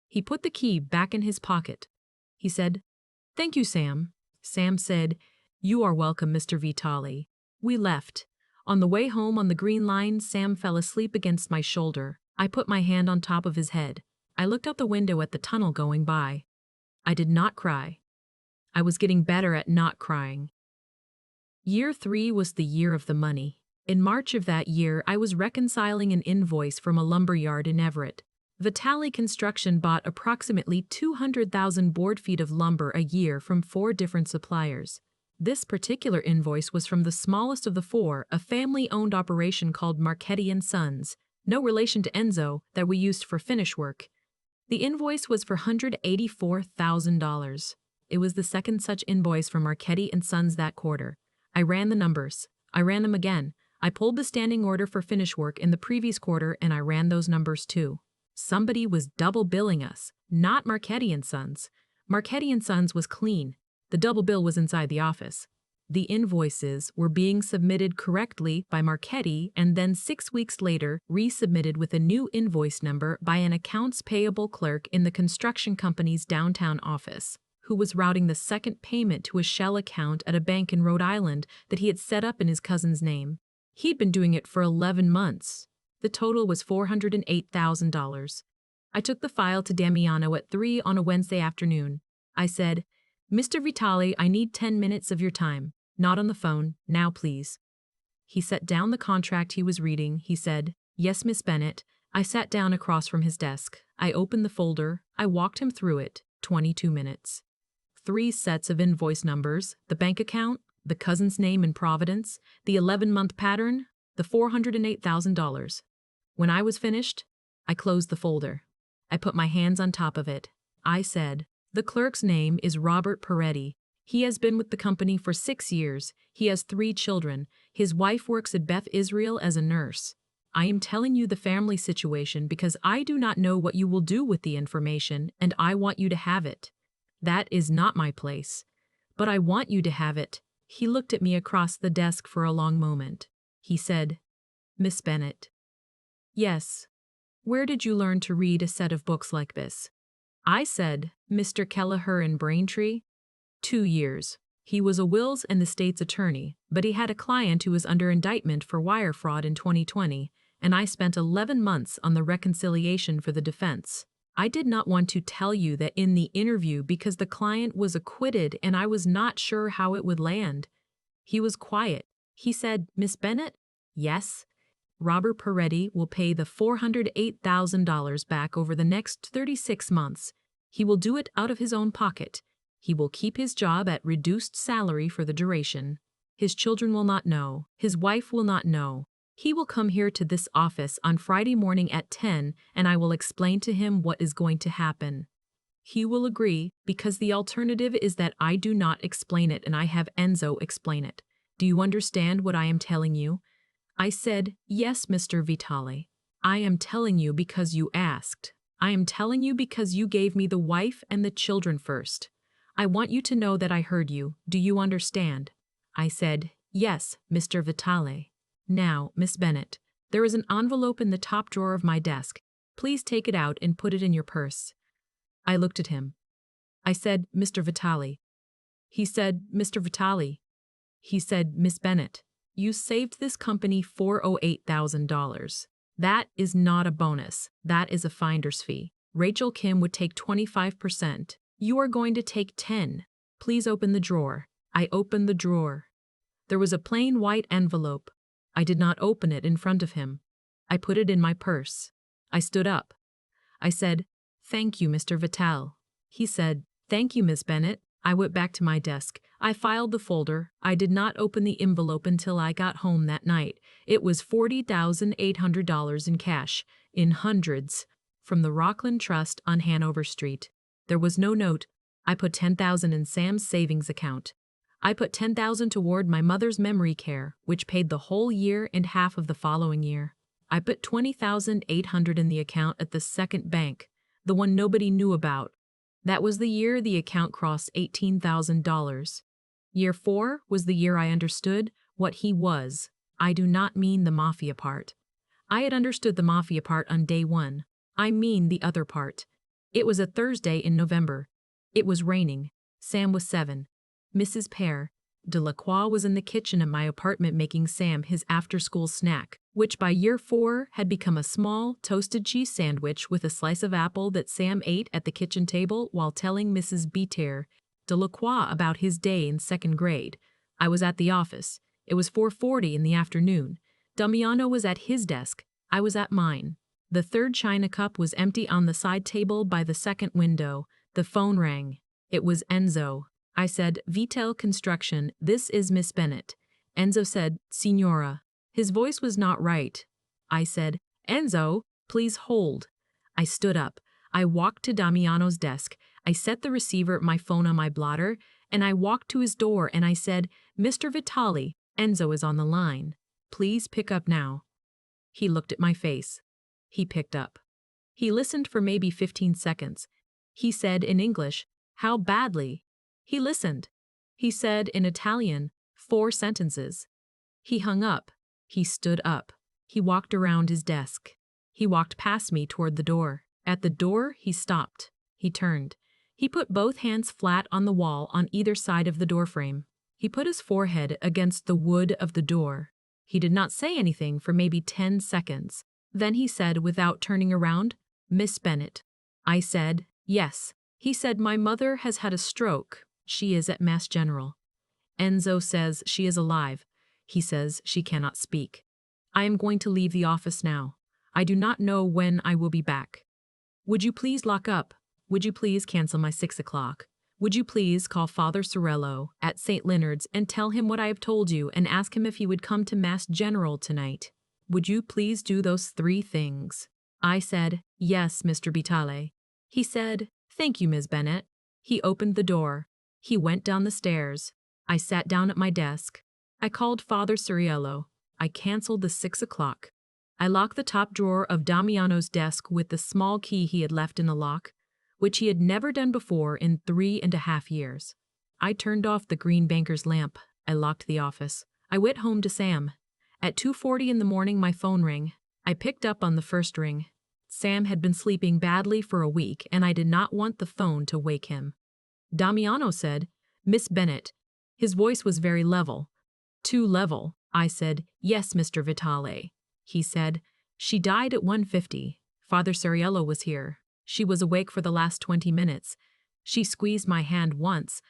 He put the key back in his pocket. He said, "Thank you, Sam." Sam said, "You are welcome, Mr. Vitale." We left. On the way home on the Green Line, Sam fell asleep against my shoulder. I put my hand on top of his head. I looked out the window at the tunnel going by. I did not cry. I was getting better at not crying. Year 3 was the year of the money. In March of that year, I was reconciling an invoice from a lumber yard in Everett. Vitale Construction bought approximately 200,000 board feet of lumber a year from 4 different suppliers. This particular invoice was from the smallest of the 4, a family-owned operation called Marchetti & Sons, no relation to Enzo, that we used for finish work. The invoice was for $184,000. It was the 2nd such invoice from Marchetti & Sons that quarter. I ran the numbers. I ran them again. I pulled the standing order for finish work in the previous quarter and I ran those numbers too. Somebody was double billing us, not Marchetti & Sons. Marchetti & Sons was clean. The double bill was inside the office. The invoices were being submitted correctly by Marchetti and then 6 weeks later resubmitted with a new invoice number by an accounts payable clerk in the construction company's downtown office, who was routing the 2nd payment to a shell account at a bank in Rhode Island that he had set up in his cousin's name. He'd been doing it for 11 months. The total was $408,000. I took the file to Damiano at 3 on a Wednesday afternoon. I said, "Mr. Vitale, I need 10 minutes of your time. Not on the phone, now please." He set down the contract he was reading. He said, "Yes, Miss Bennett." I sat down across from his desk. I opened the folder. I walked him through it. 22 minutes. 3 sets of invoice numbers, the bank account, the cousin's name in Providence, the 11-month pattern, the $408,000. When I was finished, I closed the folder. I put my hands on top of it. I said, "The clerk's name is Robert Peretti. He has been with the company for 6 years. He has 3 children. His wife works at Beth Israel as a nurse. I am telling you the family situation because I do not know what you will do with the information, and I want you to have it. That is not my place. But I want you to have it." He looked at me across the desk for a long moment. He said, "Miss Bennett." "Yes. Where did you learn to read a set of books like this?" I said, "Mr. Kelleher in Braintree." 2 years. He was a wills and estates attorney, but he had a client who was under indictment for wire fraud in 2020, and I spent 11 months on the reconciliation for the defense. I did not want to tell you that in the interview because the client was acquitted and I was not sure how it would land. He was quiet. He said, Miss Bennett? Yes. Robert Peretti will pay the $408,000 back over the next 36 months. He will do it out of his own pocket. He will keep his job at reduced salary for the duration. His children will not know. His wife will not know. He will come here to this office on Friday morning at 10 and I will explain to him what is going to happen. He will agree because the alternative is that I do not explain it and I have Enzo explain it. Do you understand what I am telling you? I said, yes, Mr. Vitale. I am telling you because you asked. I am telling you because you gave me the wife and the children first. I want you to know that I heard you. Do you understand? I said, yes, Mr. Vitale. Now, Miss Bennett, there is an envelope in the top drawer of my desk. Please take it out and put it in your purse. I looked at him. I said, Mr. Vitale. He said, Mr. Vitale. He said, Miss Bennett, you saved this company $408,000. That is not a bonus. That is a finder's fee. Rachel Kim would take 25%. You are going to take 10. Please open the drawer. I opened the drawer. There was a plain white envelope. I did not open it in front of him. I put it in my purse. I stood up. I said, thank you, Mr. Vitale. He said, thank you, Miss Bennett. I went back to my desk. I filed the folder. I did not open the envelope until I got home that night. It was $40,800 in cash, in hundreds, from the Rockland Trust on Hanover Street. There was no note. I put $10,000 in Sam's savings account. I put $10,000 toward my mother's memory care, which paid the whole year and half of the following year. I put $20,800 in the account at the second bank, the one nobody knew about. That was the year the account crossed $18,000. Year 4 was the year I understood what he was. I do not mean the Mafia part. I had understood the Mafia part on day 1. I mean the other part. It was a Thursday in November. It was raining. Sam was 7. Mrs. Pear Delacroix was in the kitchen at my apartment making Sam his after-school snack, which by year 4 had become a small, toasted cheese sandwich with a slice of apple that Sam ate at the kitchen table while telling Mrs. Pear Delacroix about his day in 2nd grade. I was at the office. It was 4:40 in the afternoon. Damiano was at his desk. I was at mine. The 3rd china cup was empty on the side table by the 2nd window. The phone rang. It was Enzo. I said, Vitale Construction, this is Miss Bennett. Enzo said, Signora. His voice was not right. I said, Enzo, please hold. I stood up. I walked to Damiano's desk. I set the receiver, my phone on my blotter, and I walked to his door and I said, Mr. Vitale, Enzo is on the line. Please pick up now. He looked at my face. He picked up. He listened for maybe 15 seconds. He said in English, how badly? He listened. He said in Italian, 4 sentences. He hung up. He stood up. He walked around his desk. He walked past me toward the door. At the door, he stopped. He turned. He put both hands flat on the wall on either side of the doorframe. He put his forehead against the wood of the door. He did not say anything for maybe 10 seconds. Then he said without turning around, Miss Bennett. I said, yes. He said, my mother has had a stroke. She is at Mass General. Enzo says she is alive. He says she cannot speak. I am going to leave the office now. I do not know when I will be back. Would you please lock up? Would you please cancel my 6 o'clock? Would you please call Father Sorello at St. Leonard's and tell him what I have told you and ask him if he would come to Mass General tonight? Would you please do those 3 things? I said, yes, Mr. Vitale. He said, thank you, Ms. Bennett. He opened the door. He went down the stairs. I sat down at my desk. I called Father Sorello. I canceled the 6 o'clock. I locked the top drawer of Damiano's desk with the small key he had left in the lock, which he had never done before in 3.5 years. I turned off the green banker's lamp. I locked the office. I went home to Sam. At 2:40 in the morning, my phone rang. I picked up on the first ring. Sam had been sleeping badly for a week, and I did not want the phone to wake him. Damiano said, Miss Bennett. His voice was very level. Too level. I said, yes, Mr. Vitale. He said, she died at 1:50. Father Sorello was here. She was awake for the last 20 minutes. She squeezed my hand once.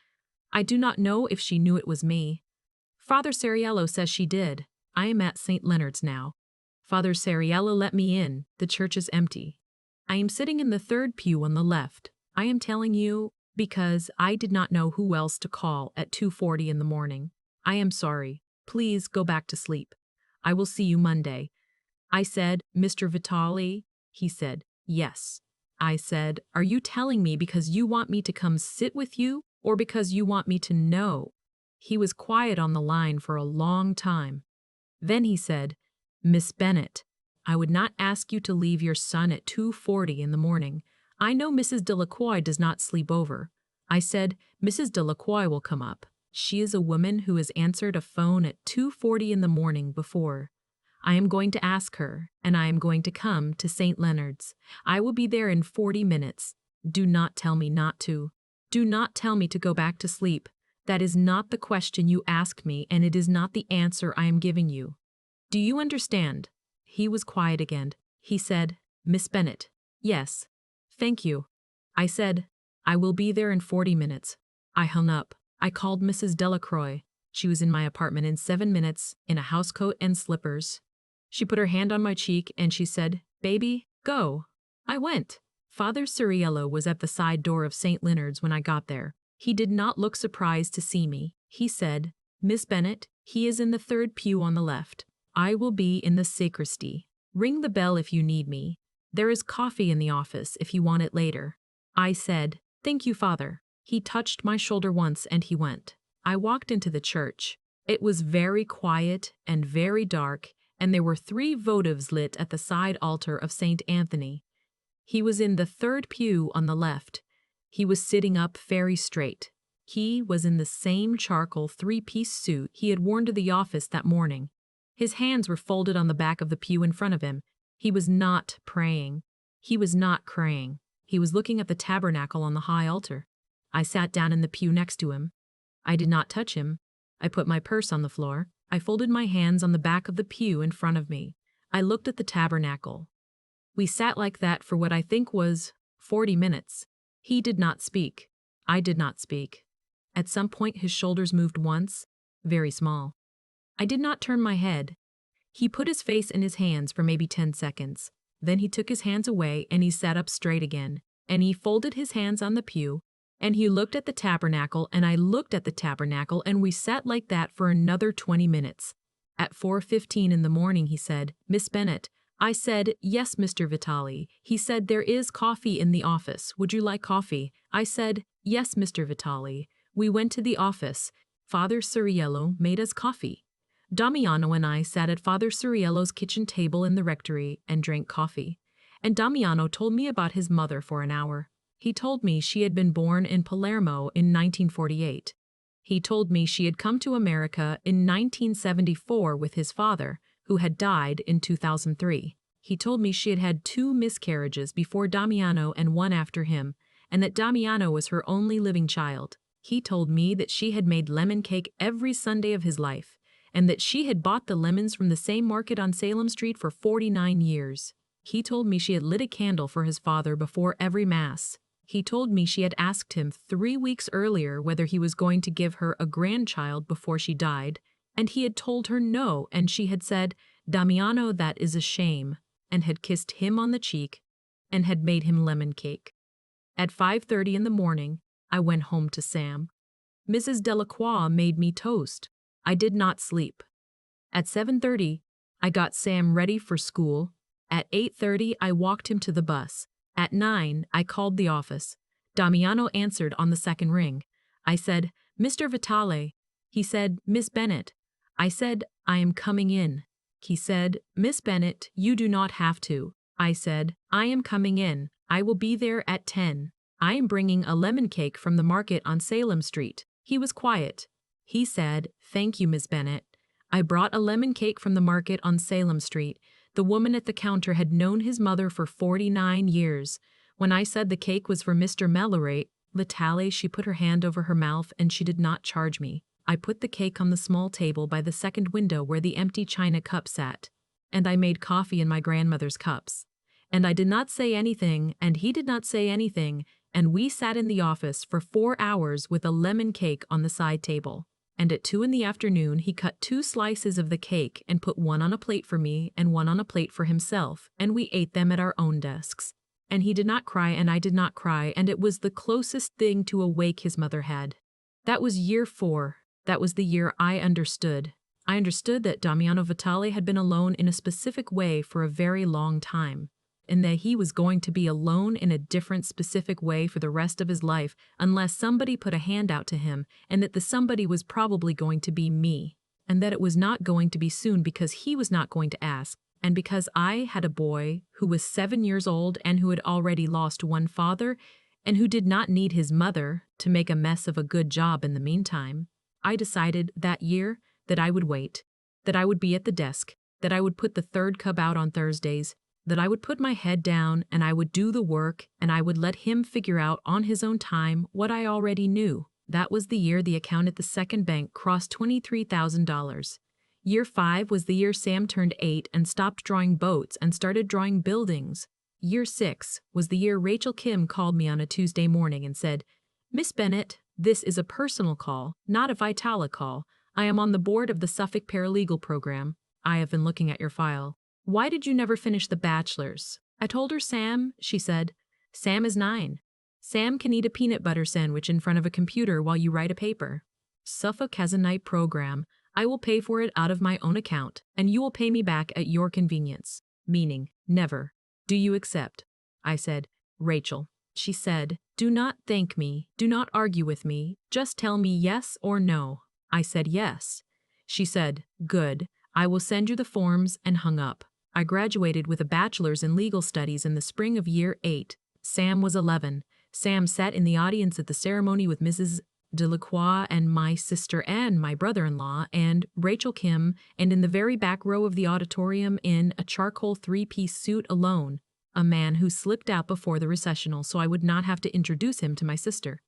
I do not know if she knew it was me. Father Ceriello says she did. I am at St. Leonard's now. Father Ceriello let me in. The church is empty. I am sitting in the third pew on the left. I am telling you because I did not know who else to call at 2:40 in the morning. I am sorry. Please go back to sleep. I will see you Monday. I said, Mr. Vitale? He said, yes. I said, are you telling me because you want me to come sit with you or because you want me to know? He was quiet on the line for a long time. Then he said, Miss Bennett, I would not ask you to leave your son at 2:40 in the morning. I know Mrs. Delacroix does not sleep over. I said, Mrs. Delacroix will come up. She is a woman who has answered a phone at 2:40 in the morning before. I am going to ask her, and I am going to come to St. Leonard's. I will be there in 40 minutes. Do not tell me not to. Do not tell me to go back to sleep. That is not the question you asked me, and it is not the answer I am giving you. Do you understand? He was quiet again. He said, Miss Bennett. Yes. Thank you. I said, I will be there in 40 minutes. I hung up. I called Mrs. Delacroix. She was in my apartment in 7 minutes, in a housecoat and slippers. She put her hand on my cheek and she said, Baby, go. I went. Father Ceriello was at the side door of St. Leonard's when I got there. He did not look surprised to see me. He said, Miss Bennett, he is in the third pew on the left. I will be in the sacristy. Ring the bell if you need me. There is coffee in the office if you want it later. I said, Thank you, Father. He touched my shoulder once and he went. I walked into the church. It was very quiet and very dark, and there were 3 votives lit at the side altar of St. Anthony. He was in the third pew on the left. He was sitting up very straight. He was in the same charcoal 3-piece suit he had worn to the office that morning. His hands were folded on the back of the pew in front of him. He was not praying. He was not praying. He was looking at the tabernacle on the high altar. I sat down in the pew next to him. I did not touch him. I put my purse on the floor. I folded my hands on the back of the pew in front of me. I looked at the tabernacle. We sat like that for what I think was 40 minutes. He did not speak. I did not speak. At some point his shoulders moved once, very small. I did not turn my head. He put his face in his hands for maybe 10 seconds. Then he took his hands away and he sat up straight again. And he folded his hands on the pew. And he looked at the tabernacle and I looked at the tabernacle and we sat like that for another 20 minutes. At 4:15 in the morning he said, Miss Bennett. I said, yes, Mr. Vitale. He said, there is coffee in the office. Would you like coffee? I said, yes, Mr. Vitale. We went to the office. Father Ceriello made us coffee. Damiano and I sat at Father Ceriello's kitchen table in the rectory and drank coffee. And Damiano told me about his mother for an hour. He told me she had been born in Palermo in 1948. He told me she had come to America in 1974 with his father, who had died in 2003. He told me she had had 2 miscarriages before Damiano and 1 after him, and that Damiano was her only living child. He told me that she had made lemon cake every Sunday of his life, and that she had bought the lemons from the same market on Salem Street for 49 years. He told me she had lit a candle for his father before every Mass. He told me she had asked him 3 weeks earlier whether he was going to give her a grandchild before she died, and he had told her no, and she had said, Damiano, that is a shame, and had kissed him on the cheek, and had made him lemon cake. At 5:30 in the morning, I went home to Sam. Mrs. Delacroix made me toast. I did not sleep. At 7:30, I got Sam ready for school. At 8:30, I walked him to the bus. At 9, I called the office. Damiano answered on the second ring. I said, Mr. Vitale. He said, Miss Bennett. I said, I am coming in. He said, Miss Bennett, you do not have to. I said, I am coming in. I will be there at 10. I am bringing a lemon cake from the market on Salem Street. He was quiet. He said, thank you, Miss Bennett. I brought a lemon cake from the market on Salem Street. The woman at the counter had known his mother for 49 years. When I said the cake was for Mr. Melorate, Vitale, she put her hand over her mouth and she did not charge me. I put the cake on the small table by the second window where the empty china cup sat, and I made coffee in my grandmother's cups. And I did not say anything, and he did not say anything, and we sat in the office for 4 hours with a lemon cake on the side table. And at 2 in the afternoon, he cut 2 slices of the cake and put one on a plate for me and one on a plate for himself, and we ate them at our own desks. And he did not cry, and I did not cry, and it was the closest thing to awake his mother had. That was year 4. That was the year I understood. I understood that Damiano Vitale had been alone in a specific way for a very long time, and that he was going to be alone in a different specific way for the rest of his life unless somebody put a hand out to him, and that the somebody was probably going to be me, and that it was not going to be soon because he was not going to ask, and because I had a boy who was 7 years old and who had already lost one father and who did not need his mother to make a mess of a good job in the meantime. I decided that year that I would wait, that I would be at the desk, that I would put the third cub out on Thursdays, that I would put my head down and I would do the work and I would let him figure out on his own time what I already knew. That was the year the account at the second bank crossed $23,000. Year 5 was the year Sam turned 8 and stopped drawing boats and started drawing buildings. Year 6 was the year Rachel Kim called me on a Tuesday morning and said, "Miss Bennett, this is a personal call, not a Vitale call. I am on the board of the Suffolk Paralegal Program. I have been looking at your file. Why did you never finish the bachelor's?" I told her Sam, she said. Sam is 9. Sam can eat a peanut butter sandwich in front of a computer while you write a paper. Suffolk has a night program. I will pay for it out of my own account, and you will pay me back at your convenience. Meaning, never. Do you accept? I said, Rachel. She said, do not thank me. Do not argue with me. Just tell me yes or no. I said yes. She said, good. I will send you the forms, and hung up. I graduated with a bachelor's in legal studies in the spring of year 8. Sam was 11. Sam sat in the audience at the ceremony with Mrs. Delacroix and my sister and my brother-in-law and Rachel Kim, and in the very back row of the auditorium in a charcoal 3-piece suit alone, a man who slipped out before the recessional so I would not have to introduce him to my sister.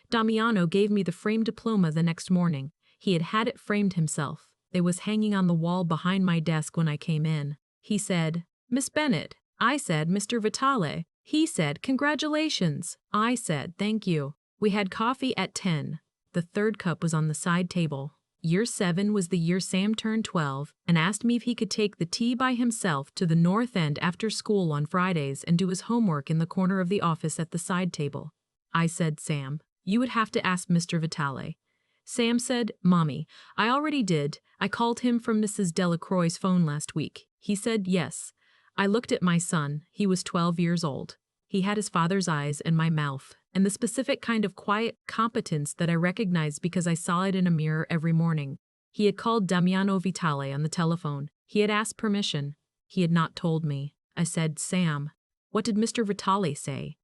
Damiano gave me the framed diploma the next morning. He had it framed himself. It was hanging on the wall behind my desk when I came in. He said, Miss Bennett. I said, Mr. Vitale. He said, congratulations. I said, thank you. We had coffee at 10. The third cup was on the side table. Year 7 was the year Sam turned 12 and asked me if he could take the tea by himself to the North End after school on Fridays and do his homework in the corner of the office at the side table. I said, Sam, you would have to ask Mr. Vitale. Sam said, Mommy, I already did. I called him from Mrs. Delacroix's phone last week. He said yes. I looked at my son. He was 12 years old. He had his father's eyes and my mouth, and the specific kind of quiet competence that I recognized because I saw it in a mirror every morning. He had called Damiano Vitale on the telephone. He had asked permission. He had not told me. I said, Sam, what did Mr. Vitale say?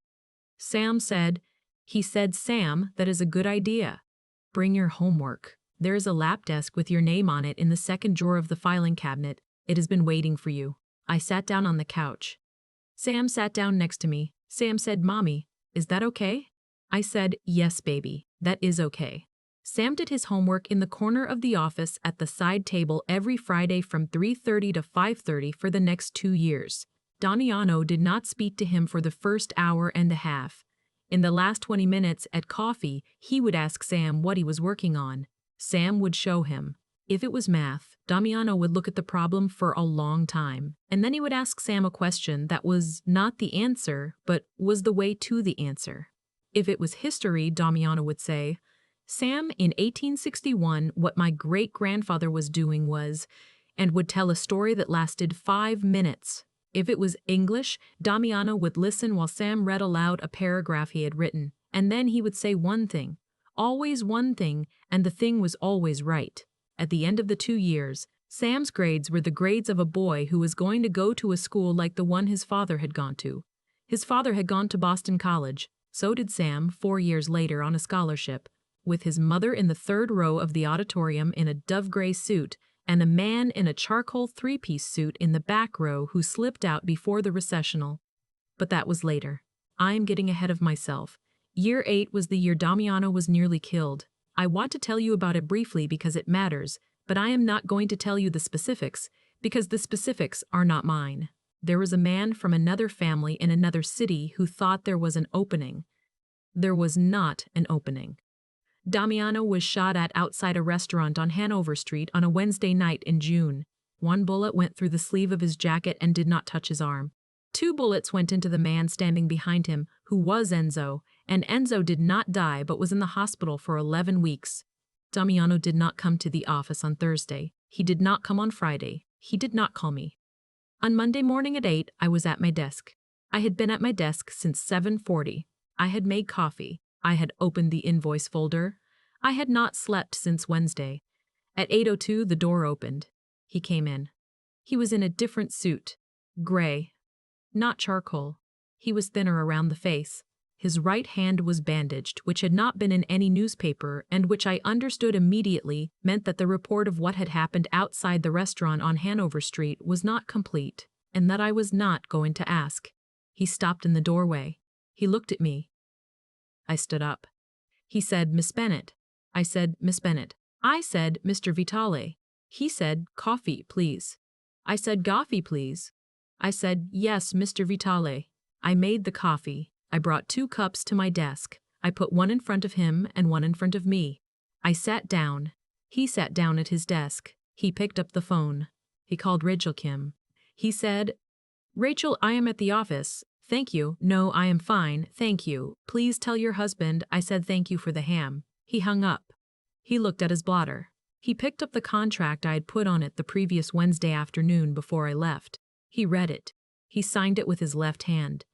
Sam said, he said, Sam, that is a good idea. Bring your homework. There is a lap desk with your name on it in the second drawer of the filing cabinet. It has been waiting for you. I sat down on the couch. Sam sat down next to me. Sam said, Mommy, is that okay? I said, yes, baby, that is okay. Sam did his homework in the corner of the office at the side table every Friday from 3:30 to 5:30 for the next 2 years. Damiano did not speak to him for the first hour and a half. In the last 20 minutes at coffee, he would ask Sam what he was working on. Sam would show him. If it was math, Damiano would look at the problem for a long time, and then he would ask Sam a question that was not the answer, but was the way to the answer. If it was history, Damiano would say, Sam, in 1861, what my great-grandfather was doing was, and would tell a story that lasted 5 minutes. If it was English, Damiano would listen while Sam read aloud a paragraph he had written, and then he would say one thing, always one thing, and the thing was always right. At the end of the 2 years, Sam's grades were the grades of a boy who was going to go to a school like the one his father had gone to. His father had gone to Boston College. So did Sam 4 years later on a scholarship, with his mother in the third row of the auditorium in a dove-gray suit and a man in a charcoal 3-piece suit in the back row who slipped out before the recessional. But that was later. I am getting ahead of myself. Year 8 was the year Damiano was nearly killed. I want to tell you about it briefly because it matters, but I am not going to tell you the specifics because the specifics are not mine. There was a man from another family in another city who thought there was an opening. There was not an opening. Damiano was shot at outside a restaurant on Hanover Street on a Wednesday night in June. One bullet went through the sleeve of his jacket and did not touch his arm. 2 bullets went into the man standing behind him, who was Enzo, and Enzo did not die but was in the hospital for 11 weeks. Damiano did not come to the office on Thursday. He did not come on Friday. He did not call me. On Monday morning at 8, I was at my desk. I had been at my desk since 7:40. I had made coffee. I had opened the invoice folder. I had not slept since Wednesday. At 8:02, the door opened. He came in. He was in a different suit. Gray. Not charcoal. He was thinner around the face. His right hand was bandaged, which had not been in any newspaper and which I understood immediately meant that the report of what had happened outside the restaurant on Hanover Street was not complete, and that I was not going to ask. He stopped in the doorway. He looked at me. I stood up. He said, "Miss Bennett." I said, "Miss Bennett." I said, "Mr. Vitale." He said, "Coffee, please." I said, "Coffee, please." I said, "Yes, Mr. Vitale." I made the coffee. I brought 2 cups to my desk. I put one in front of him and one in front of me. I sat down. He sat down at his desk. He picked up the phone. He called Rachel Kim. He said, "Rachel, I am at the office. Thank you. No, I am fine. Thank you. Please tell your husband I said thank you for the ham." He hung up. He looked at his blotter. He picked up the contract I had put on it the previous Wednesday afternoon before I left. He read it. He signed it with his left hand.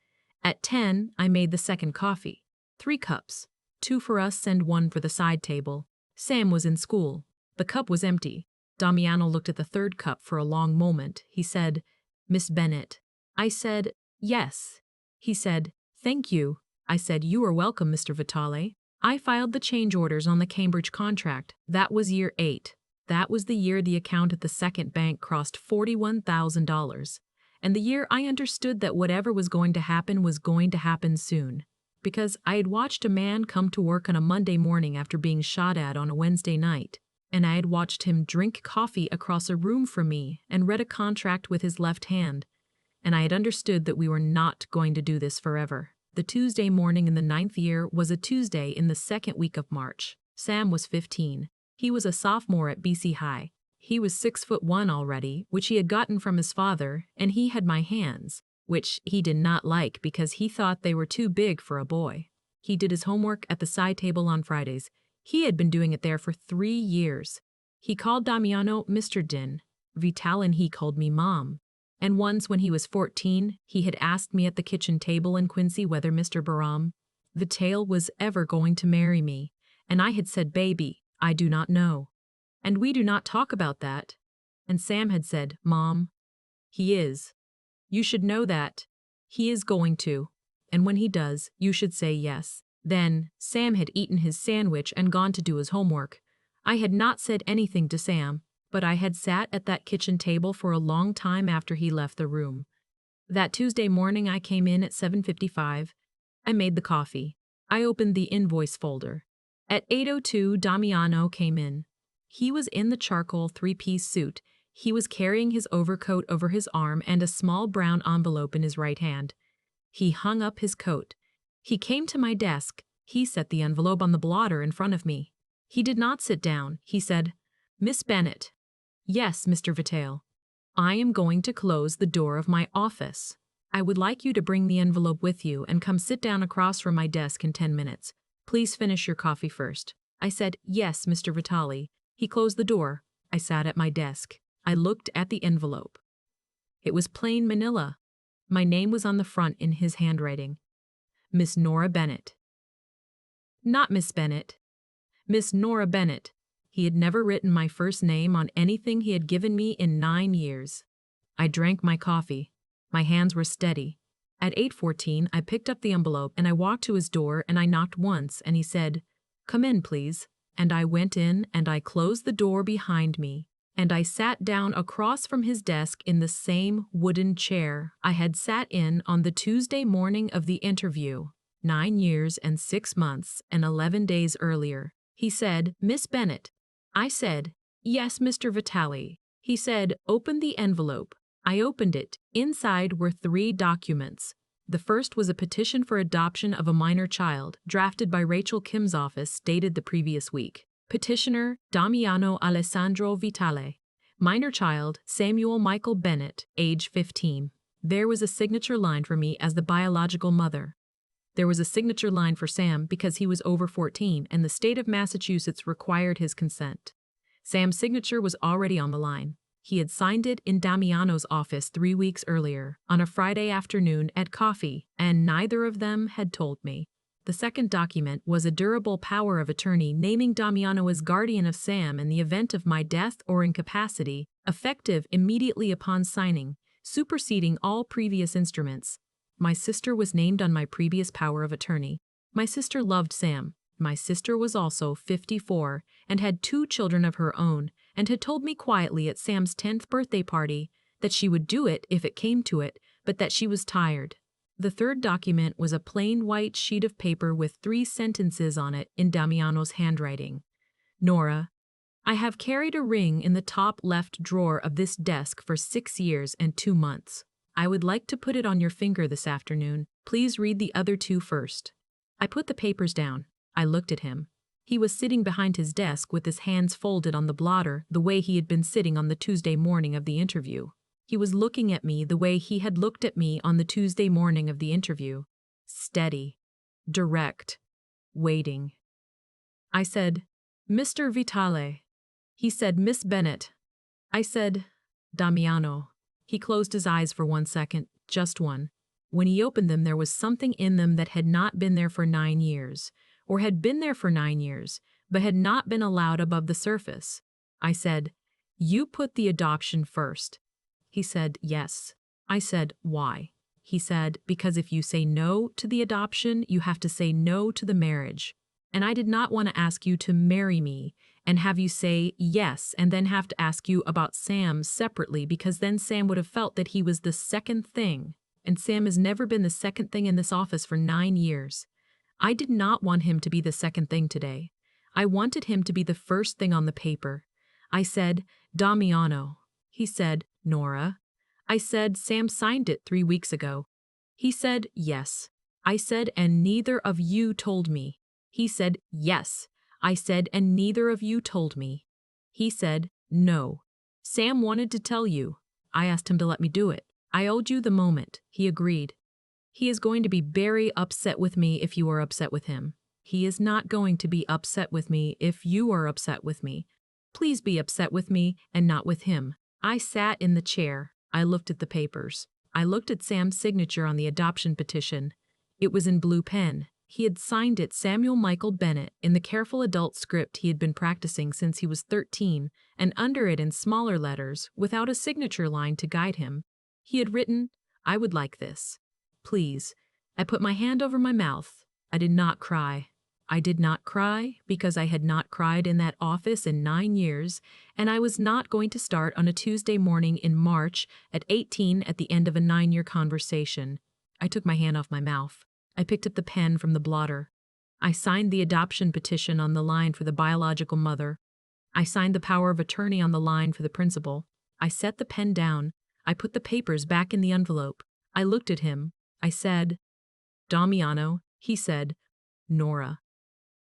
At 10, I made the second coffee. 3 cups. 2 for us and 1 for the side table. Sam was in school. The cup was empty. Damiano looked at the 3rd cup for a long moment. He said, "Miss Bennett." I said, "Yes." He said, "Thank you." I said, "You are welcome, Mr. Vitale." I filed the change orders on the Cambridge contract. That was year 8. That was the year the account at the second bank crossed $41,000. And the year I understood that whatever was going to happen soon. Because I had watched a man come to work on a Monday morning after being shot at on a Wednesday night, and I had watched him drink coffee across a room from me and read a contract with his left hand, and I had understood that we were not going to do this forever. The Tuesday morning in the 9th year was a Tuesday in the 2nd week of March. Sam was 15. He was a sophomore at BC High. He was 6'1" already, which he had gotten from his father, and he had my hands, which he did not like because he thought they were too big for a boy. He did his homework at the side table on Fridays. He had been doing it there for 3 years. He called Damiano Mr. Din. Vitale and he called me Mom. And once when he was 14, he had asked me at the kitchen table in Quincy whether Mr. Barham Vitale was ever going to marry me, and I had said, "Baby, I do not know. And we do not talk about that." And Sam had said, "Mom, he is. You should know that. He is going to. And when he does, you should say yes." Then, Sam had eaten his sandwich and gone to do his homework. I had not said anything to Sam, but I had sat at that kitchen table for a long time after he left the room. That Tuesday morning I came in at 7:55. I made the coffee. I opened the invoice folder. At 8:02, Damiano came in. He was in the charcoal 3-piece suit. He was carrying his overcoat over his arm and a small brown envelope in his right hand. He hung up his coat. He came to my desk. He set the envelope on the blotter in front of me. He did not sit down. He said, "Miss Bennett." "Yes, Mr. Vitale." "I am going to close the door of my office. I would like you to bring the envelope with you and come sit down across from my desk in 10 minutes. Please finish your coffee first." I said, "Yes, Mr. Vitale." He closed the door. I sat at my desk. I looked at the envelope. It was plain manila. My name was on the front in his handwriting. Miss Nora Bennett. Not Miss Bennett. Miss Nora Bennett. He had never written my first name on anything he had given me in 9 years. I drank my coffee. My hands were steady. At 8:14, I picked up the envelope and I walked to his door and I knocked once and he said, "Come in, please." And I went in and I closed the door behind me. And I sat down across from his desk in the same wooden chair I had sat in on the Tuesday morning of the interview, 9 years and 6 months and 11 days earlier. He said, "Miss Bennett." I said, "Yes, Mr. Vitale." He said, "Open the envelope." I opened it. Inside were 3 documents. The first was a petition for adoption of a minor child, drafted by Rachel Kim's office, dated the previous week. Petitioner, Damiano Vitale. Minor child, Samuel Michael Bennett, age 15. There was a signature line for me as the biological mother. There was a signature line for Sam because he was over 14 and the state of Massachusetts required his consent. Sam's signature was already on the line. He had signed it in Damiano's office 3 weeks earlier, on a Friday afternoon at coffee, and neither of them had told me. The second document was a durable power of attorney naming Damiano as guardian of Sam in the event of my death or incapacity, effective immediately upon signing, superseding all previous instruments. My sister was named on my previous power of attorney. My sister loved Sam. My sister was also 54 and had 2 children of her own, and had told me quietly at Sam's 10th birthday party that she would do it if it came to it, but that she was tired. The third document was a plain white sheet of paper with 3 sentences on it in Damiano's handwriting. Nora, I have carried a ring in the top left drawer of this desk for 6 years and 2 months. I would like to put it on your finger this afternoon. Please read the other 2 first. I put the papers down. I looked at him. He was sitting behind his desk with his hands folded on the blotter the way he had been sitting on the Tuesday morning of the interview. He was looking at me the way he had looked at me on the Tuesday morning of the interview. Steady. Direct. Waiting. I said, Mr. Vitale. He said, Miss Bennett. I said, Damiano. He closed his eyes for 1 second, just one. When he opened them, there was something in them that had not been there for 9 years, or had been there for 9 years, but had not been allowed above the surface. I said, You put the adoption first. He said, Yes. I said, Why? He said, Because if you say no to the adoption, you have to say no to the marriage. And I did not want to ask you to marry me and have you say yes and then have to ask you about Sam separately, because then Sam would have felt that he was the second thing, and Sam has never been the second thing in this office for 9 years. I did not want him to be the second thing today. I wanted him to be the first thing on the paper. I said, Damiano. He said, Nora. I said, Sam signed it 3 weeks ago. He said, Yes. I said, and neither of you told me. He said, Yes. I said, and neither of you told me. He said, No. Sam wanted to tell you. I asked him to let me do it. I owed you the moment. He agreed. He is going to be very upset with me if you are upset with him. He is not going to be upset with me if you are upset with me. Please be upset with me and not with him. I sat in the chair. I looked at the papers. I looked at Sam's signature on the adoption petition. It was in blue pen. He had signed it Samuel Michael Bennett in the careful adult script he had been practicing since he was 13, and under it in smaller letters, without a signature line to guide him, he had written, I would like this. Please. I put my hand over my mouth. I did not cry. I did not cry because I had not cried in that office in 9 years, and I was not going to start on a Tuesday morning in March at 18 at the end of a 9-year conversation. I took my hand off my mouth. I picked up the pen from the blotter. I signed the adoption petition on the line for the biological mother. I signed the power of attorney on the line for the principal. I set the pen down. I put the papers back in the envelope. I looked at him. I said, Damiano. He said, Nora.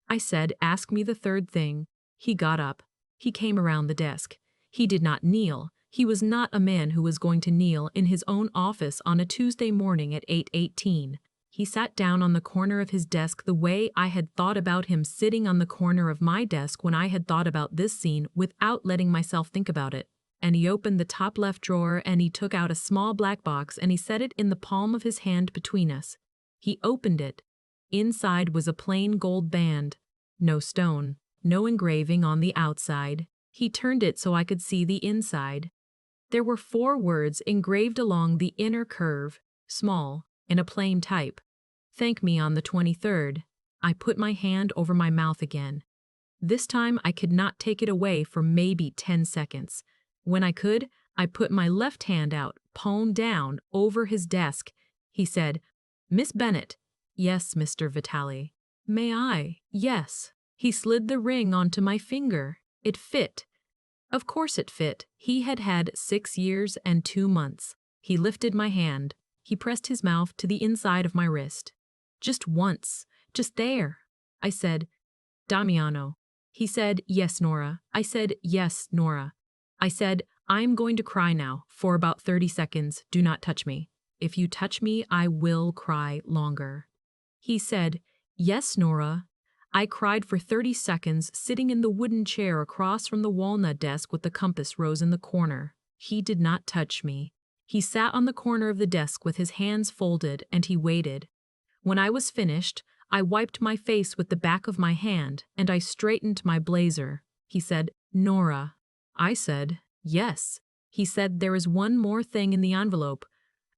I said, ask me the third thing. He got up. He came around the desk. He did not kneel. He was not a man who was going to kneel in his own office on a Tuesday morning at 8:18. He sat down on the corner of his desk the way I had thought about him sitting on the corner of my desk when I had thought about this scene without letting myself think about it. And he opened the top left drawer and he took out a small black box and he set it in the palm of his hand between us. He opened it. Inside was a plain gold band. No stone, no engraving on the outside. He turned it so I could see the inside. There were 4 words engraved along the inner curve, small, in a plain type. Thank me on the 23rd. I put my hand over my mouth again. This time I could not take it away for maybe 10 seconds. When I could, I put my left hand out, palm down, over his desk. He said, Miss Bennett. Yes, Mr. Vitale. May I? Yes. He slid the ring onto my finger. It fit. Of course it fit. He had had 6 years and 2 months. He lifted my hand. He pressed his mouth to the inside of my wrist. Just once. Just there. I said, Damiano. He said, yes, Nora. I said, yes, Nora. I said, I'm going to cry now for about 30 seconds. Do not touch me. If you touch me, I will cry longer. He said, yes, Nora. I cried for 30 seconds, sitting in the wooden chair across from the walnut desk with the compass rose in the corner. He did not touch me. He sat on the corner of the desk with his hands folded, and he waited. When I was finished, I wiped my face with the back of my hand, and I straightened my blazer. He said, Nora. I said, yes. He said, there is one more thing in the envelope.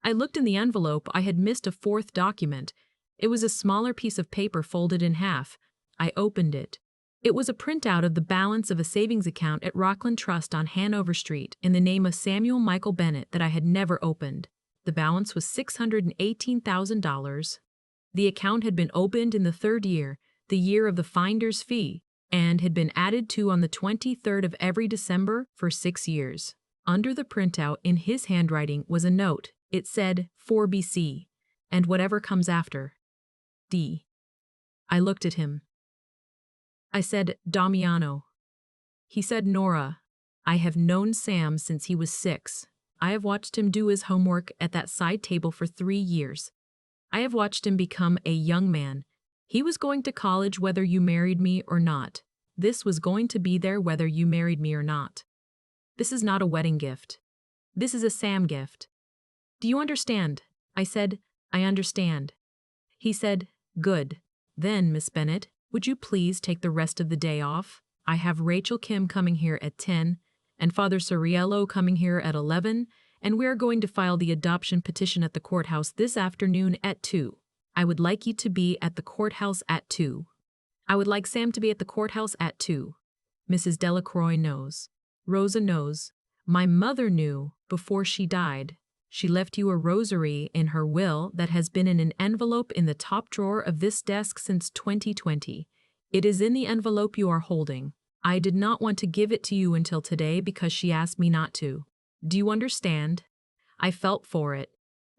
I looked in the envelope. I had missed a 4th document. It was a smaller piece of paper folded in half. I opened it. It was a printout of the balance of a savings account at Rockland Trust on Hanover Street in the name of Samuel Michael Bennett that I had never opened. The balance was $618,000. The account had been opened in the 3rd year, the year of the finder's fee, and had been added to on the 23rd of every December for 6 years. Under the printout, in his handwriting, was a note. It said, 4BC, and whatever comes after. D. I looked at him. I said, Damiano. He said, Nora. I have known Sam since he was 6. I have watched him do his homework at that side table for 3 years. I have watched him become a young man. He was going to college whether you married me or not. This was going to be there whether you married me or not. This is not a wedding gift. This is a Sam gift. Do you understand? I said, I understand. He said, good. Then, Miss Bennett, would you please take the rest of the day off? I have Rachel Kim coming here at 10, and Father Soriello coming here at 11, and we are going to file the adoption petition at the courthouse this afternoon at 2. I would like you to be at the courthouse at 2. I would like Sam to be at the courthouse at 2. Mrs. Delacroix knows. Rosa knows. My mother knew before she died. She left you a rosary in her will that has been in an envelope in the top drawer of this desk since 2020. It is in the envelope you are holding. I did not want to give it to you until today because she asked me not to. Do you understand? I felt for it.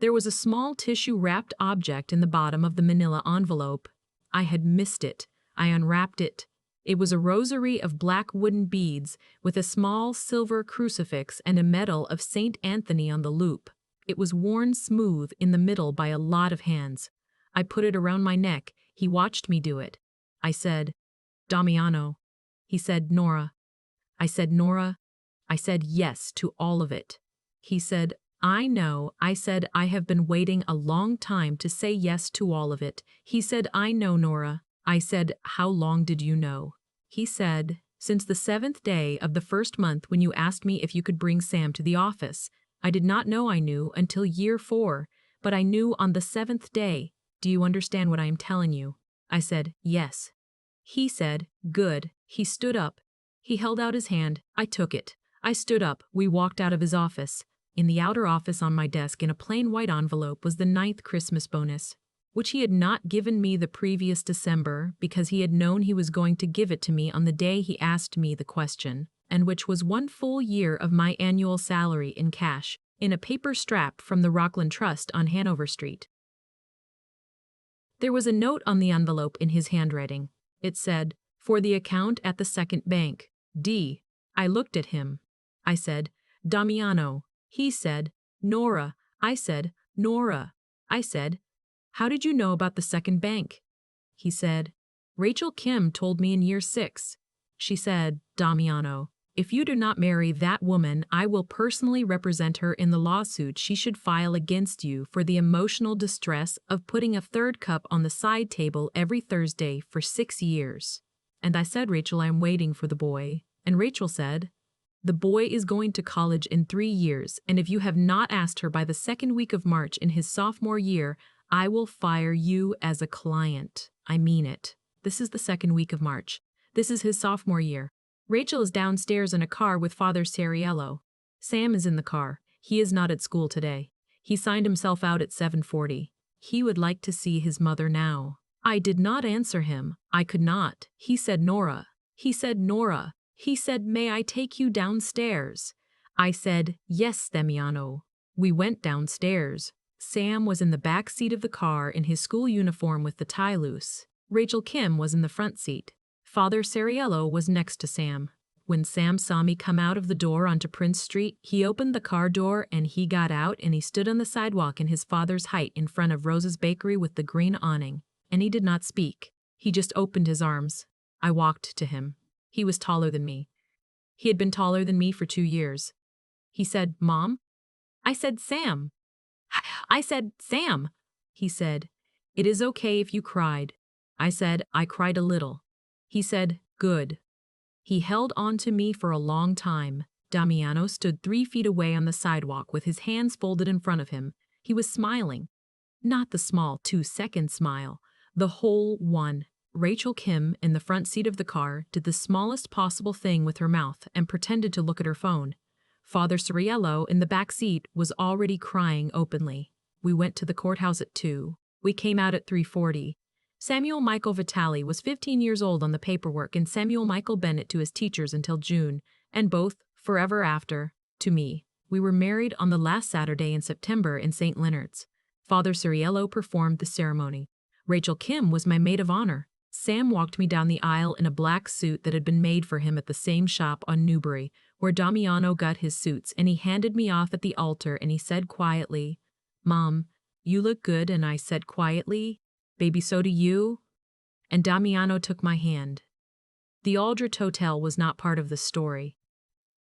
There was a small tissue-wrapped object in the bottom of the manila envelope. I had missed it. I unwrapped it. It was a rosary of black wooden beads with a small silver crucifix and a medal of St. Anthony on the loop. It was worn smooth in the middle by a lot of hands. I put it around my neck. He watched me do it. I said, Damiano. He said, Nora. I said, Nora. I said yes to all of it. He said, I know. I said, I have been waiting a long time to say yes to all of it. He said, I know, Nora. I said, how long did you know? He said, since the 7th day of the 1st month when you asked me if you could bring Sam to the office. I did not know I knew until year 4, but I knew on the 7th day. Do you understand what I am telling you? I said, yes. He said, good. He stood up. He held out his hand. I took it. I stood up. We walked out of his office. In the outer office on my desk in a plain white envelope was the 9th Christmas bonus, which he had not given me the previous December because he had known he was going to give it to me on the day he asked me the question, and which was 1 full year of my annual salary in cash, in a paper strap from the Rockland Trust on Hanover Street. There was a note on the envelope in his handwriting. It said, for the account at the 2nd bank, D. I looked at him. I said, Damiano. He said, Nora. I said, Nora. I said, how did you know about the 2nd bank? He said, Rachel Kim told me in year 6. She said, Damiano, if you do not marry that woman, I will personally represent her in the lawsuit she should file against you for the emotional distress of putting a 3rd cup on the side table every Thursday for 6 years. And I said, Rachel, I am waiting for the boy. And Rachel said, the boy is going to college in 3 years, and if you have not asked her by the 2nd week of March in his sophomore year, I will fire you as a client. I mean it. This is the 2nd week of March. This is his sophomore year. Rachel is downstairs in a car with Father Soriello. Sam is in the car. He is not at school today. He signed himself out at 7:40. He would like to see his mother now. I did not answer him. I could not. He said, Nora. He said, Nora. He said, "May I take you downstairs?" I said, "Yes, Damiano." We went downstairs. Sam was in the back seat of the car in his school uniform with the tie loose. Rachel Kim was in the front seat. Father Ceriello was next to Sam. When Sam saw me come out of the door onto Prince Street, he opened the car door and he got out and he stood on the sidewalk in his father's height in front of Rose's bakery with the green awning. And he did not speak. He just opened his arms. I walked to him. He was taller than me. He had been taller than me for 2 years. He said, "Mom?" I said, "Sam." I said, "Sam." He said, "It is okay if you cried." I said, "I cried a little." He said, "Good." He held on to me for a long time. Damiano stood 3 feet away on the sidewalk with his hands folded in front of him. He was smiling. Not the small 2-second smile, the whole one. Rachel Kim, in the front seat of the car, did the smallest possible thing with her mouth and pretended to look at her phone. Father Ceriello, in the back seat, was already crying openly. We went to the courthouse at 2. We came out at 3:40. Samuel Michael Vitale was 15 years old on the paperwork and Samuel Michael Bennett to his teachers until June, and both, forever after, to me. We were married on the last Saturday in September in St. Leonard's. Father Ceriello performed the ceremony. Rachel Kim was my maid of honor. Sam walked me down the aisle in a black suit that had been made for him at the same shop on Newbury, where Damiano got his suits, and he handed me off at the altar and he said quietly, "Mom, you look good," and I said quietly, "Baby, so do you?" And Damiano took my hand. The Aldrich Hotel was not part of the story.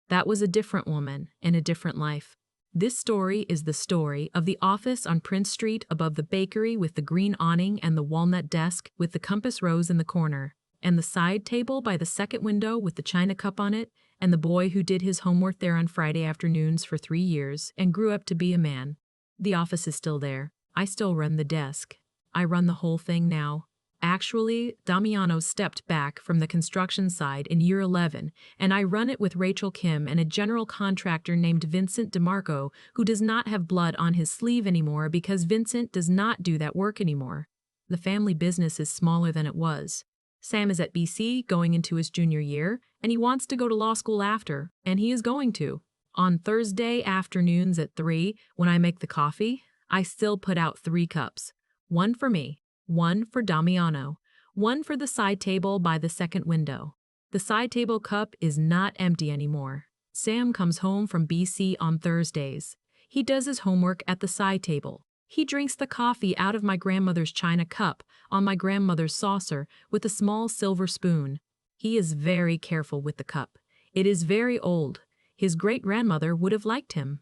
That was a different woman in a different life. This story is the story of the office on Prince Street above the bakery with the green awning and the walnut desk with the compass rose in the corner, and the side table by the second window with the china cup on it, and the boy who did his homework there on Friday afternoons for 3 years and grew up to be a man. The office is still there. I still run the desk. I run the whole thing now. Actually, Damiano stepped back from the construction side in year 11, and I run it with Rachel Kim and a general contractor named Vincent DeMarco, who does not have blood on his sleeve anymore because Vincent does not do that work anymore. The family business is smaller than it was. Sam is at BC going into his junior year, and he wants to go to law school after, and he is going to. On Thursday afternoons at 3, when I make the coffee, I still put out 3 cups. 1 for me. 1 for Damiano, 1 for the side table by the second window. The side table cup is not empty anymore. Sam comes home from BC on Thursdays. He does his homework at the side table. He drinks the coffee out of my grandmother's china cup on my grandmother's saucer with a small silver spoon. He is very careful with the cup. It is very old. His great-grandmother would have liked him.